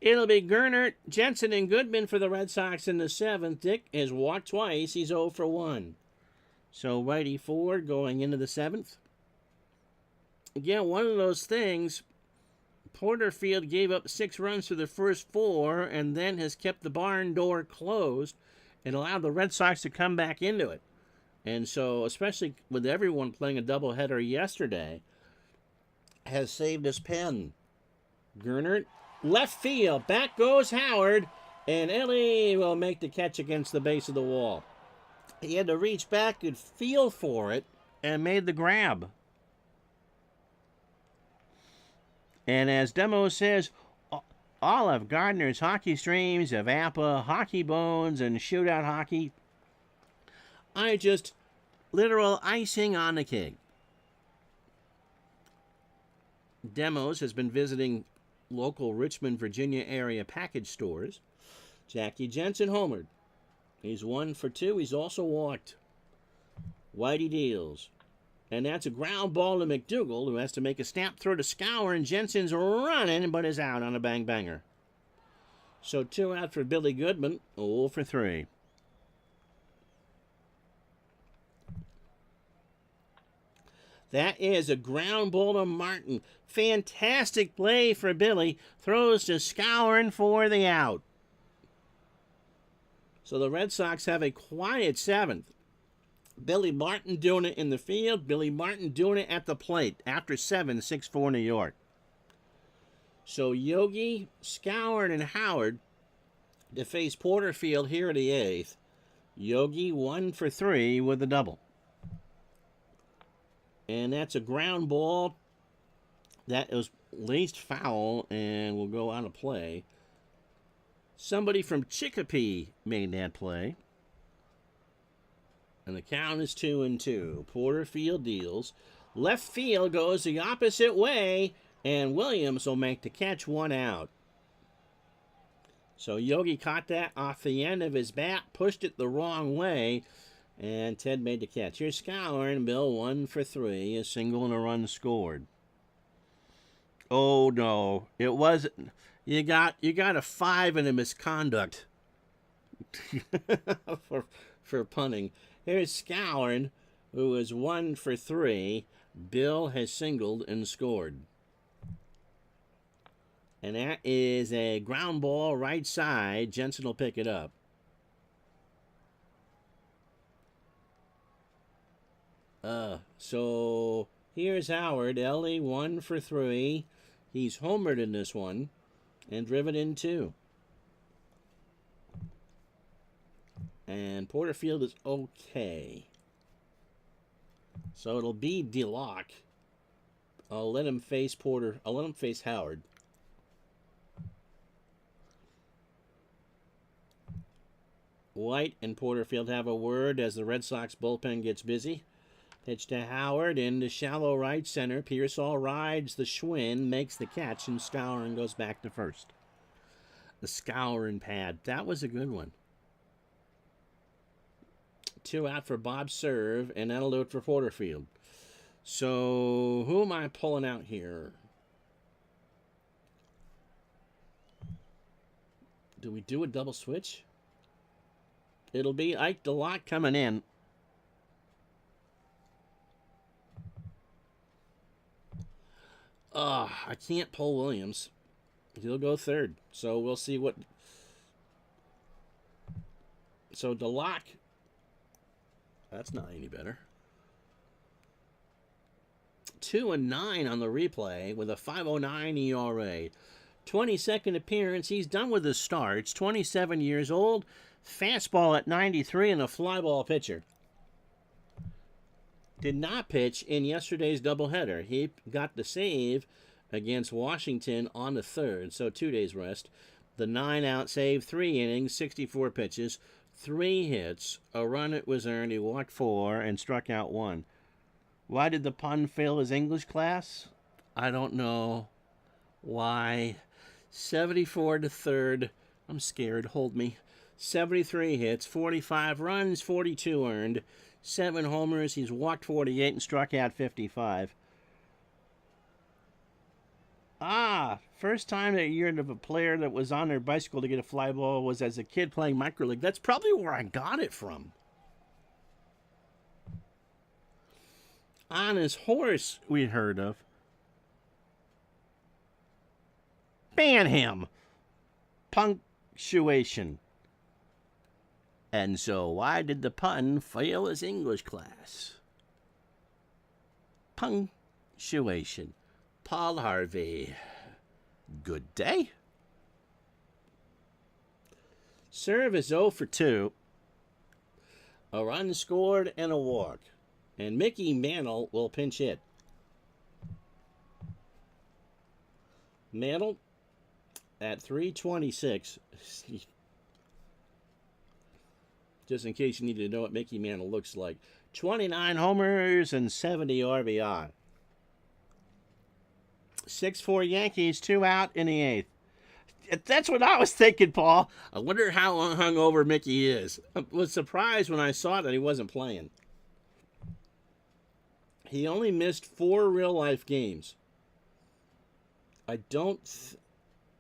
It'll be Gernert, Jensen, and Goodman for the Red Sox in the 7th. Dick has walked twice. He's 0 for 1. So Whitey Ford going into the 7th. Again, one of those things, Porterfield gave up 6 runs for the first 4 and then has kept the barn door closed and allowed the Red Sox to come back into it. And so, especially with everyone playing a doubleheader yesterday, has saved his pen. Gernert, left field. Back goes Howard. And Ellie will make the catch against the base of the wall. He had to reach back and feel for it and made the grab. And as Demo says, all of Gardner's hockey streams of APA, Hockey Bones, and Shootout Hockey are just literal icing on the cake. Demos has been visiting local Richmond, Virginia area package stores. Jackie Jensen homered. He's 1 for 2. He's also walked. Whitey deals. And that's a ground ball to McDougal, who has to make a snap throw to Scour, and Jensen's running, but is out on a bang-banger. So 2 out for Billy Goodman, 0 for 3. That is a ground ball to Martin. Fantastic play for Billy. Throws to Scour for the out. So the Red Sox have a quiet 7th. Billy Martin doing it in the field. Billy Martin doing it at the plate after 7, 6-4 New York. So Yogi, Scour, and Howard to face Porterfield here in the 8th. Yogi 1 for 3 with a double. And that's a ground ball that was laced foul and will go out of play. Somebody from Chicopee made that play. And the count is 2-2. Porterfield deals. Left field goes the opposite way, and Williams will make the catch, 1 out. So Yogi caught that off the end of his bat, pushed it the wrong way, and Ted made the catch. Here's Scour and Bill, 1 for 3, a single and a run scored. Oh no, it wasn't. You got a 5 in a misconduct for punting. Here's Scour, who is 1 for 3. Bill has singled and scored. And that is a ground ball right side. Jensen will pick it up. So here's Howard. Ellie 1 for 3. He's homered in this one and driven in 2. And Porterfield is okay. So it'll be DeLocke. I'll let him face Howard. White and Porterfield have a word as the Red Sox bullpen gets busy. Pitch to Howard into shallow right center. Pearsall rides the Schwinn, makes the catch, and Scour goes back to first. The Scour pad. That was a good one. 2 out for Bob Serve, and that'll do it for Porterfield. So, who am I pulling out here? Do we do a double switch? It'll be Ike DeLocke coming in. I can't pull Williams. He'll go 3rd. So we'll see what... So DeLocke... That's not any better. 2-9 on the replay with a 5.09 ERA. 22nd appearance. He's done with his starts. 27 years old. Fastball at 93 and a fly ball pitcher. Did not pitch in yesterday's doubleheader. He got the save against Washington on the 3rd, so 2 days rest. The 9-out save, 3 innings, 64 pitches, 3 hits, a run it was earned. He walked 4 and struck out 1. Why did the pun fail his English class? I don't know why. 74 to 3rd. I'm scared. Hold me. 73 hits, 45 runs, 42 earned, 7 homers. He's walked 48 and struck out 55. First time that you heard of a player that was on their bicycle to get a fly ball was as a kid playing micro league. That's probably where I got it from. On his horse, we heard of. Ban him. Punctuation. And so, why did the pun fail his English class? Punctuation. Paul Harvey. Good day. Serve is 0 for 2. A run scored and a walk. And Mickey Mantle will pinch hit. Mantle at 326. Just in case you need to know what Mickey Mantle looks like. 29 homers and 70 RBI. 6-4 Yankees, 2 out in the 8th. That's what I was thinking, Paul. I wonder how hungover Mickey is. I was surprised when I saw that he wasn't playing. He only missed 4 real-life games. They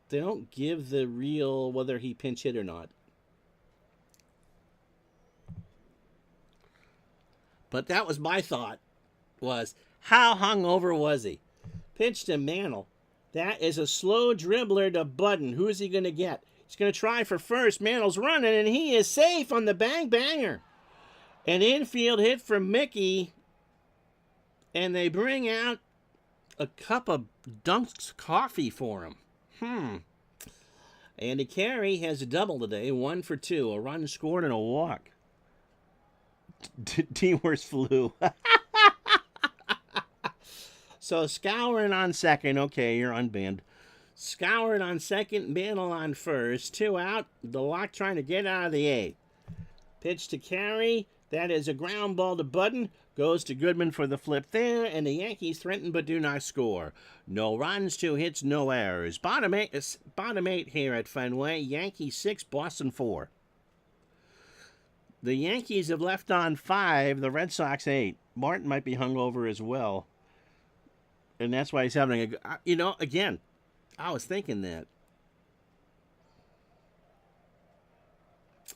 don't give the real whether he pinch hit or not. But that was my thought, was how hungover was he? Pitch to Mantle. That is a slow dribbler to Budden. Who is he going to get? He's going to try for first. Mantle's running, and he is safe on the bang-banger. An infield hit from Mickey, and they bring out a cup of Dunk's coffee for him. Andy Carey has a double today, 1 for 2. A run scored and a walk. T-Worst flu. So Scourin on second. Okay, you're unbanned. Scourin on second, Mantle on first. 2 out. DeLocke trying to get out of the 8th. Pitch to Carey. That is a ground ball to Budden. Goes to Goodman for the flip there. And the Yankees threaten but do not score. No runs, 2 hits, no errors. Bottom eight here at Fenway. Yankees 6, Boston 4. The Yankees have left on 5. The Red Sox 8. Martin might be hungover as well. And that's why he's having again, I was thinking that.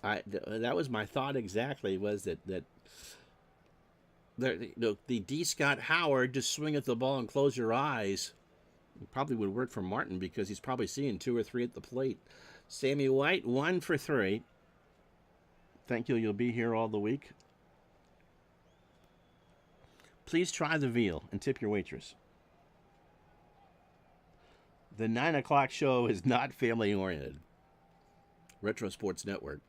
That was my thought exactly, was that the D. Scott Howard, just swing at the ball and close your eyes, probably would work for Martin because he's probably seeing 2 or 3 at the plate. Sammy White, 1 for 3. Thank you. You'll be here all the week. Please try the veal and tip your waitress. The 9 o'clock show is not family-oriented. Retro Sports Network.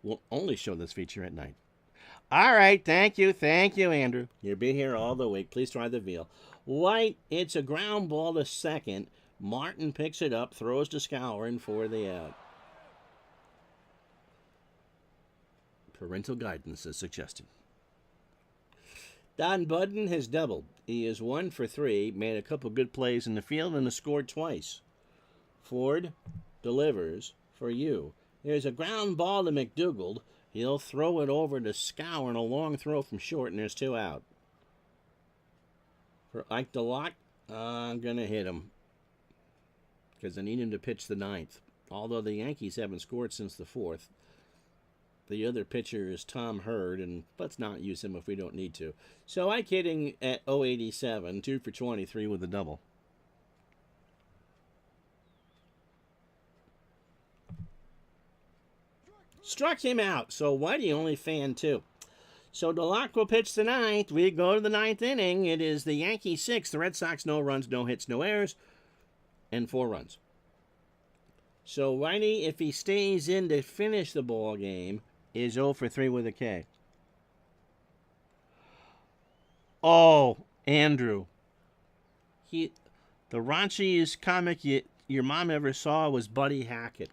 We'll only show this feature at night. All right, thank you, Andrew. You'll be here all the week. Please try the veal. White, it's a ground ball to second. Martin picks it up, throws to Scourin for the out. Parental guidance is suggested. Don Budden has doubled. He is 1 for 3, made a couple good plays in the field, and has scored twice. Ford delivers for you. There's a ground ball to McDougald. He'll throw it over to Scourin, a long throw from short, and there's 2 out. For Ike DeLocke, I'm going to hit him because I need him to pitch the 9th. Although the Yankees haven't scored since the 4th. The other pitcher is Tom Hurd, and let's not use him if we don't need to. So Ike hitting at 087, 2 for 23 with a double. Struck him out, so Whitey only fanned 2. So DeLocke will pitch the 9th. We go to the 9th inning. It is the Yankees 6, the Red Sox no runs, no hits, no errors, and 4 runs. So Whitey, if he stays in to finish the ball game, is 0 for 3 with a K. Oh, Andrew. The raunchiest comic your mom ever saw was Buddy Hackett.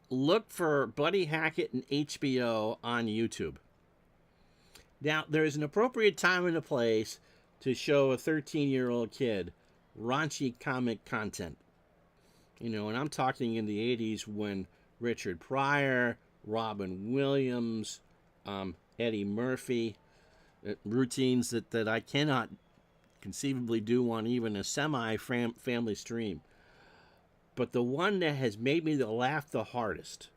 Look for Buddy Hackett and HBO on YouTube. Now, there's an appropriate time and a place to show a 13-year-old kid raunchy comic content. And I'm talking in the 80s when Richard Pryor, Robin Williams, Eddie Murphy, routines that I cannot conceivably do on even a semi-family stream. But the one that has made me laugh the hardest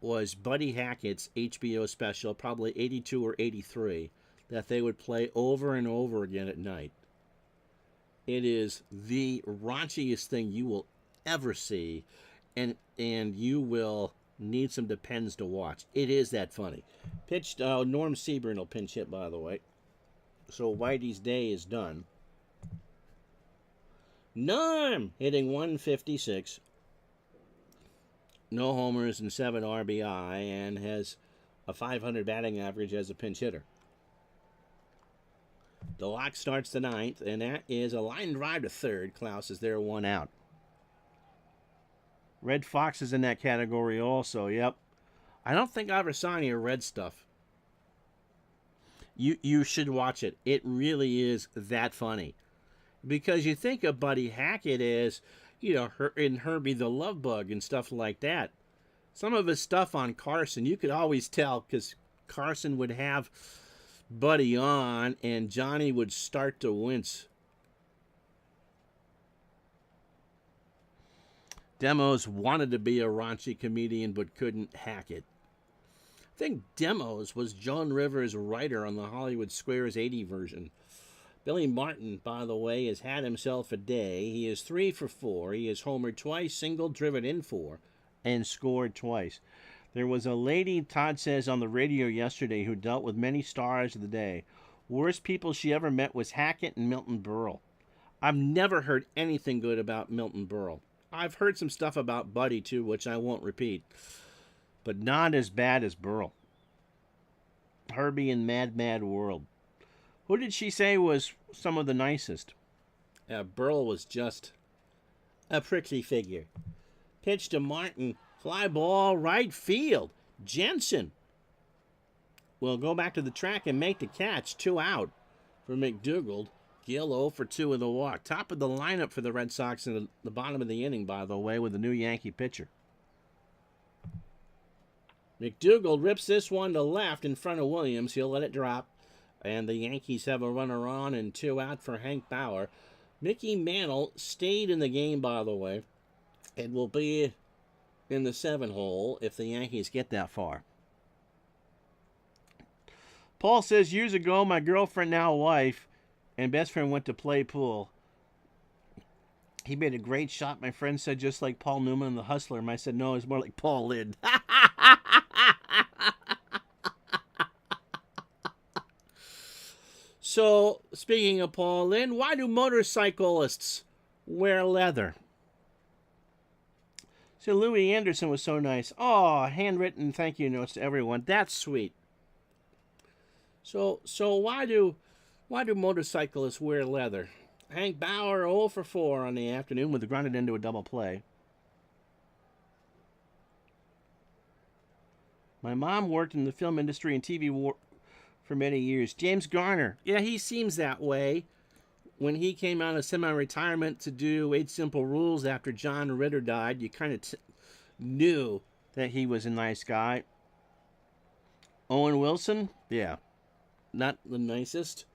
was Buddy Hackett's HBO special, probably 82 or 83, that they would play over and over again at night. It is the raunchiest thing you will ever see, and you will need some Depends to watch. It is that funny. Pitched, Norm Seaburn will pinch hit, by the way. So Whitey's day is done. Norm hitting 156. No homers and 7 RBI, and has a 500 batting average as a pinch hitter. The lock starts the ninth, and that is a line drive to third. Klaus is there, 1 out. Red Fox is in that category also, yep. I don't think I ever saw any Red stuff. You should watch it. It really is that funny. Because you think of Buddy Hackett as, in Herbie the Love Bug and stuff like that. Some of his stuff on Carson, you could always tell because Carson would have Buddy on and Johnny would start to wince. Demos wanted to be a raunchy comedian but couldn't hack it. I think Demos was Joan Rivers' writer on the Hollywood Squares 80 version. Billy Martin, by the way, has had himself a day. He is 3 for 4. He has homered twice, singled, driven in 4, and scored twice. There was a lady, Todd says, on the radio yesterday who dealt with many stars of the day. Worst people she ever met was Hackett and Milton Berle. I've never heard anything good about Milton Berle. I've heard some stuff about Buddy, too, which I won't repeat. But not as bad as Berle. Herbie and Mad Mad World. Who did she say was some of the nicest? Berle was just a prickly figure. Pitch to Martin. Fly ball right field. Jensen will go back to the track and make the catch. 2 out for McDougald. Gill 0 for 2 with a walk. Top of the lineup for the Red Sox in the bottom of the inning, by the way, with the new Yankee pitcher. McDougald rips this one to left in front of Williams. He'll let it drop. And the Yankees have a runner on and 2 out for Hank Bauer. Mickey Mantle stayed in the game, by the way, and will be in the 7 hole if the Yankees get that far. Paul says, years ago, my girlfriend, now wife, and best friend went to play pool. He made a great shot. My friend said, just like Paul Newman in The Hustler. And I said, no, it's more like Paul Lynde. So, speaking of Paul Lynde, why do motorcyclists wear leather? So Louis Anderson was so nice. Oh, handwritten thank you notes to everyone. That's sweet. So why do motorcyclists wear leather? Hank Bauer 0 for 4 on the afternoon with the grounded into a double play. My mom worked in the film industry and TV for many years. James Garner. Yeah, he seems that way. When he came out of semi-retirement to do 8 Simple Rules after John Ritter died, you kind of knew that he was a nice guy. Owen Wilson, yeah, not the nicest.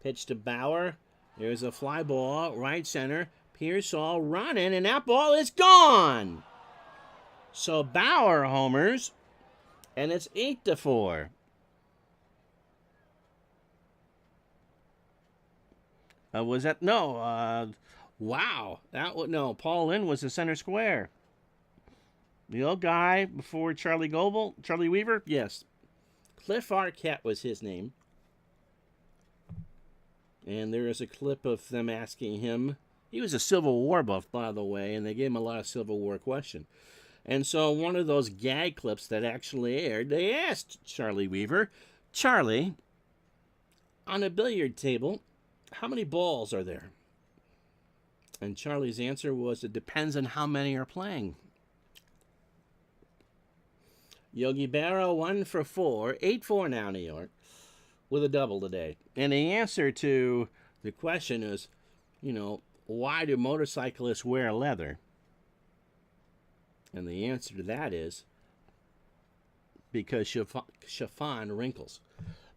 Pitch to Bauer. There's a fly ball, right center. Pearsall running, and that ball is gone. So Bauer homers, and it's 8-4. Was that? No. Wow. No. Paul Lynde was the center square. The old guy before Charlie Weaver? Yes. Cliff Arquette was his name. And there is a clip of them asking him. He was a Civil War buff, by the way, and they gave him a lot of Civil War questions. And so one of those gag clips that actually aired, they asked Charlie Weaver, Charlie, on a billiard table, how many balls are there? And Charlie's answer was, it depends on how many are playing. Yogi Berra 1 for 4, 8-4 now, New York, with a double today. And the answer to the question is, why do motorcyclists wear leather? And the answer to that is because chiffon wrinkles.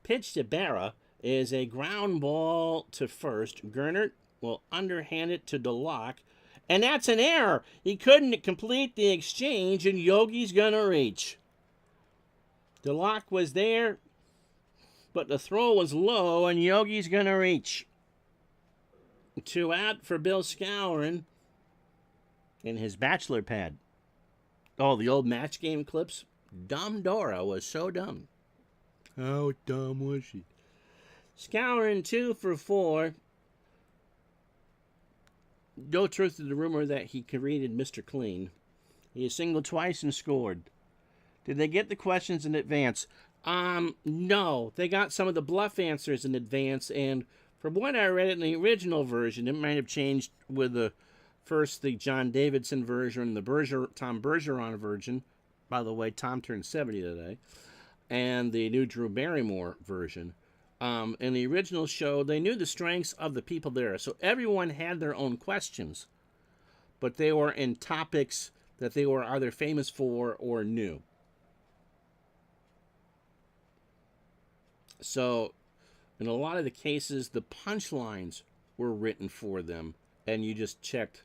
Pitch to Berra is a ground ball to first. Gernert will underhand it to DeLocke. And that's an error. He couldn't complete the exchange, and Yogi's going to reach. DeLocke was there, but the throw was low, and Yogi's going to reach. 2 out for Bill Skowron in his bachelor pad. Oh, the old match game clips. Dumb Dora was so dumb. How dumb was she? Skowron 2 for 4. No truth to the rumor that he created Mr. Clean. He has singled twice and scored. Did they get the questions in advance? No. They got some of the bluff answers in advance, and from what I read in the original version, it might have changed with the John Davidson version, the Tom Bergeron version. By the way, Tom turned 70 today. And the new Drew Barrymore version. In the original show, they knew the strengths of the people there. So everyone had their own questions. But they were in topics that they were either famous for or knew. So in a lot of the cases, the punchlines were written for them. And you just checked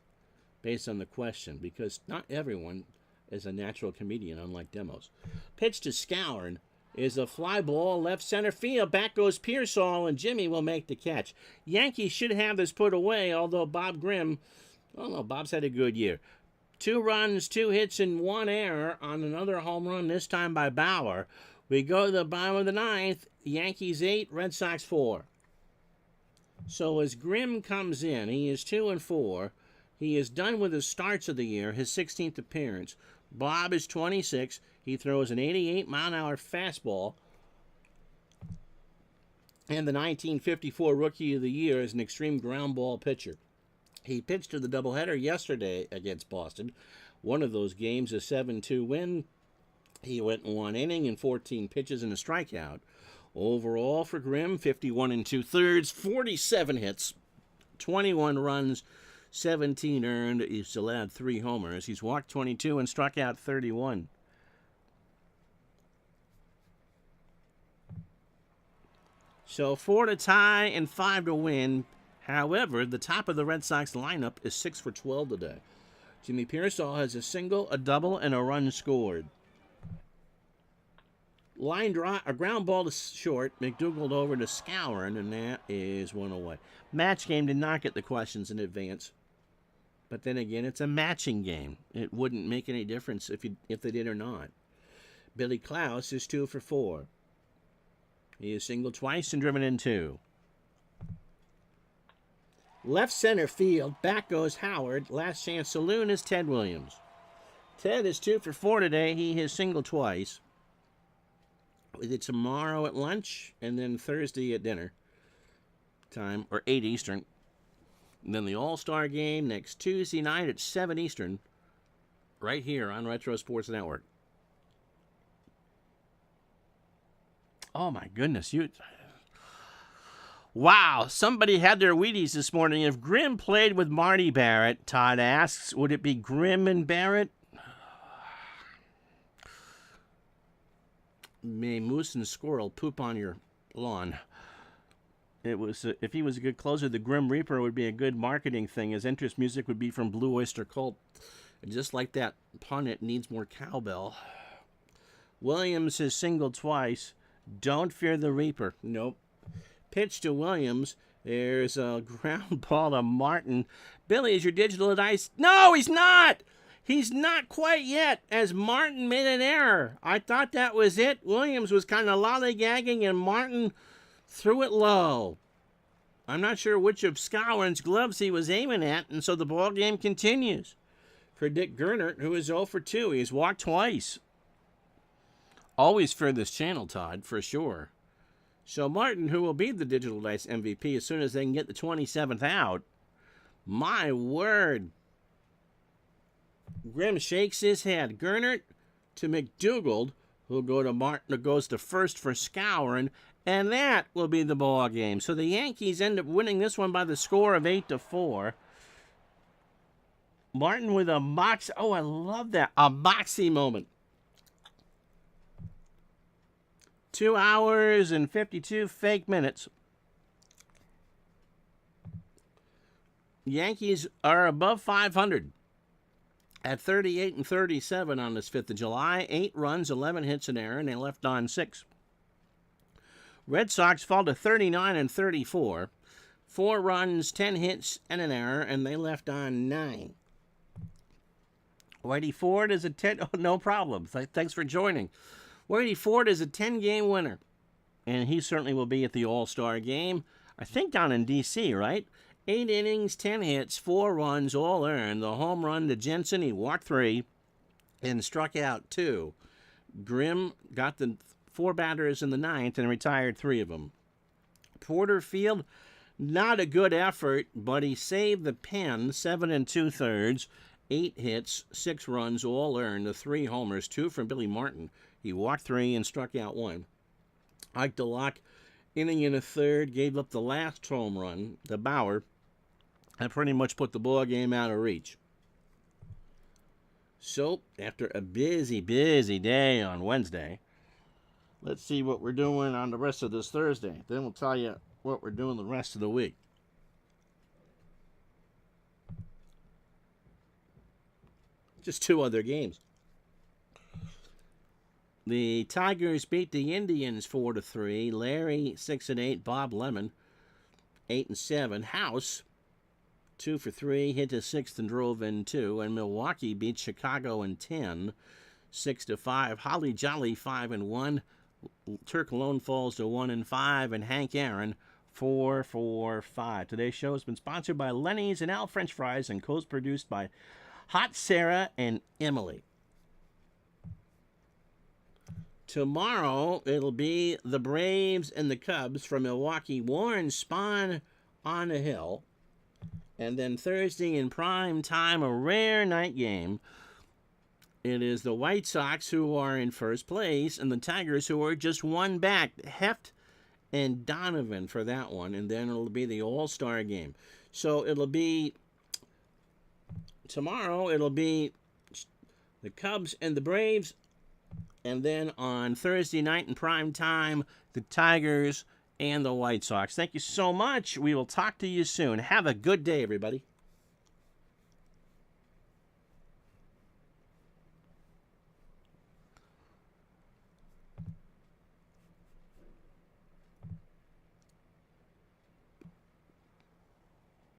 based on the question. Because not everyone is a natural comedian, unlike demos. Pitch to Skowron is a fly ball left center field. Back goes Pearsall, and Jimmy will make the catch. Yankees should have this put away, although Bob Grimm, Bob's had a good year. 2 runs, 2 hits, and 1 error on another home run, this time by Bauer. We go to the bottom of the 9th. Yankees 8, Red Sox 4. So as Grimm comes in, he is 2 and 4. He is done with his starts of the year, his 16th appearance. Bob is 26. He throws an 88-mile-an-hour fastball. And the 1954 Rookie of the Year is an extreme ground ball pitcher. He pitched to the doubleheader yesterday against Boston. One of those games, a 7-2 win. He went 1 inning and 14 pitches and a strikeout. Overall for Grimm, 51 2/3, 47 hits, 21 runs, 17 earned. He's allowed 3 homers. He's walked 22 and struck out 31. So 4 to tie and 5 to win. However, the top of the Red Sox lineup is 6 for 12 today. Jimmy Pearsall has a single, a double, and a run scored. Line drive, a ground ball to short. McDougald over to Skowron, and that is 1 away. Match game did not get the questions in advance. But then again, it's a matching game. It wouldn't make any difference if they did or not. Billy Klaus is 2 for 4. He is singled twice and driven in 2. Left center field, back goes Howard. Last chance saloon is Ted Williams. Ted is 2 for 4 today. He has singled twice. It's tomorrow at lunch and then Thursday at dinner time, or 8 Eastern. And then the All-Star game next Tuesday night at 7 Eastern, right here on Retro Sports Network. Oh, my goodness. Wow, somebody had their Wheaties this morning. If Grimm played with Marty Barrett, Todd asks, would it be Grimm and Barrett? May moose and squirrel poop on your lawn. It was if he was a good closer, the Grim Reaper would be a good marketing thing. His interest music would be from Blue Oyster Cult. And just like that pun, it needs more cowbell. Williams has singled twice. Don't fear the Reaper. Nope. Pitch to Williams. There's a ground ball to Martin. Billy, is your digital dice? No, he's not! He's not quite yet, as Martin made an error. I thought that was it. Williams was kind of lollygagging, and Martin threw it low. I'm not sure which of Skowron's gloves he was aiming at, and so the ball game continues. For Dick Gernert, who is 0 for 2, he's walked twice. Always for this channel, Todd, for sure. So Martin, who will be the Digital Dice MVP as soon as they can get the 27th out. My word. Grimm shakes his head. Gernert to McDougald, who'll go to Martin, who goes to first for Skowron, and that will be the ball game. So the Yankees end up winning this one by the score of 8-4. Martin with a moxie. Oh, I love that. A moxie moment. 2 hours and 52 fake minutes. Yankees are above 500 at 38 and 37 on this 5th of July. 8 runs, 11 hits, an error, and they left on 6. Red Sox fall to 39 and 34. 4 runs, 10 hits, and an error, and they left on 9. Whitey Ford is a 10... Oh, no problem. Thanks for joining. Whitey Ford is a 10-game winner, and he certainly will be at the All-Star game, I think down in D.C., right? 8 innings, 10 hits, 4 runs, all earned. The home run to Jensen, he walked 3 and struck out 2. Grimm got the 4 batters in the 9th and retired 3 of them. Porterfield, not a good effort, but he saved the pen, 7 2/3, 8 hits, 6 runs, all earned. The 3 homers, 2 from Billy Martin. He walked 3 and struck out 1. Ike DeLock, inning in a third, gave up the last home run to Bauer. That pretty much put the ball game out of reach. So, after a busy day on Wednesday, let's see what we're doing on the rest of this Thursday. Then we'll tell you what we're doing the rest of the week. Just 2 other games. The Tigers beat the Indians 4-3. Larry 6-8. Bob Lemon 8-7. House 2 for 3, hit to 6th and drove in 2. And Milwaukee beat Chicago in 10, 6-5. Holly Jolly 5-1. Turk Lone falls to 1-5, and Hank Aaron 4 for 5. Today's show has been sponsored by Lenny's and Al French Fries and co-produced by Hot Sarah and Emily. Tomorrow it'll be the Braves and the Cubs from Milwaukee. Warren Spahn on the hill. And then Thursday in prime time, a rare night game. It is the White Sox who are in first place and the Tigers who are just 1 back. Heft and Donovan for that one. And then it'll be the All-Star game. So it'll be tomorrow, it'll be the Cubs and the Braves. And then on Thursday night in prime time, the Tigers and the White Sox. Thank you so much. We will talk to you soon. Have a good day, everybody.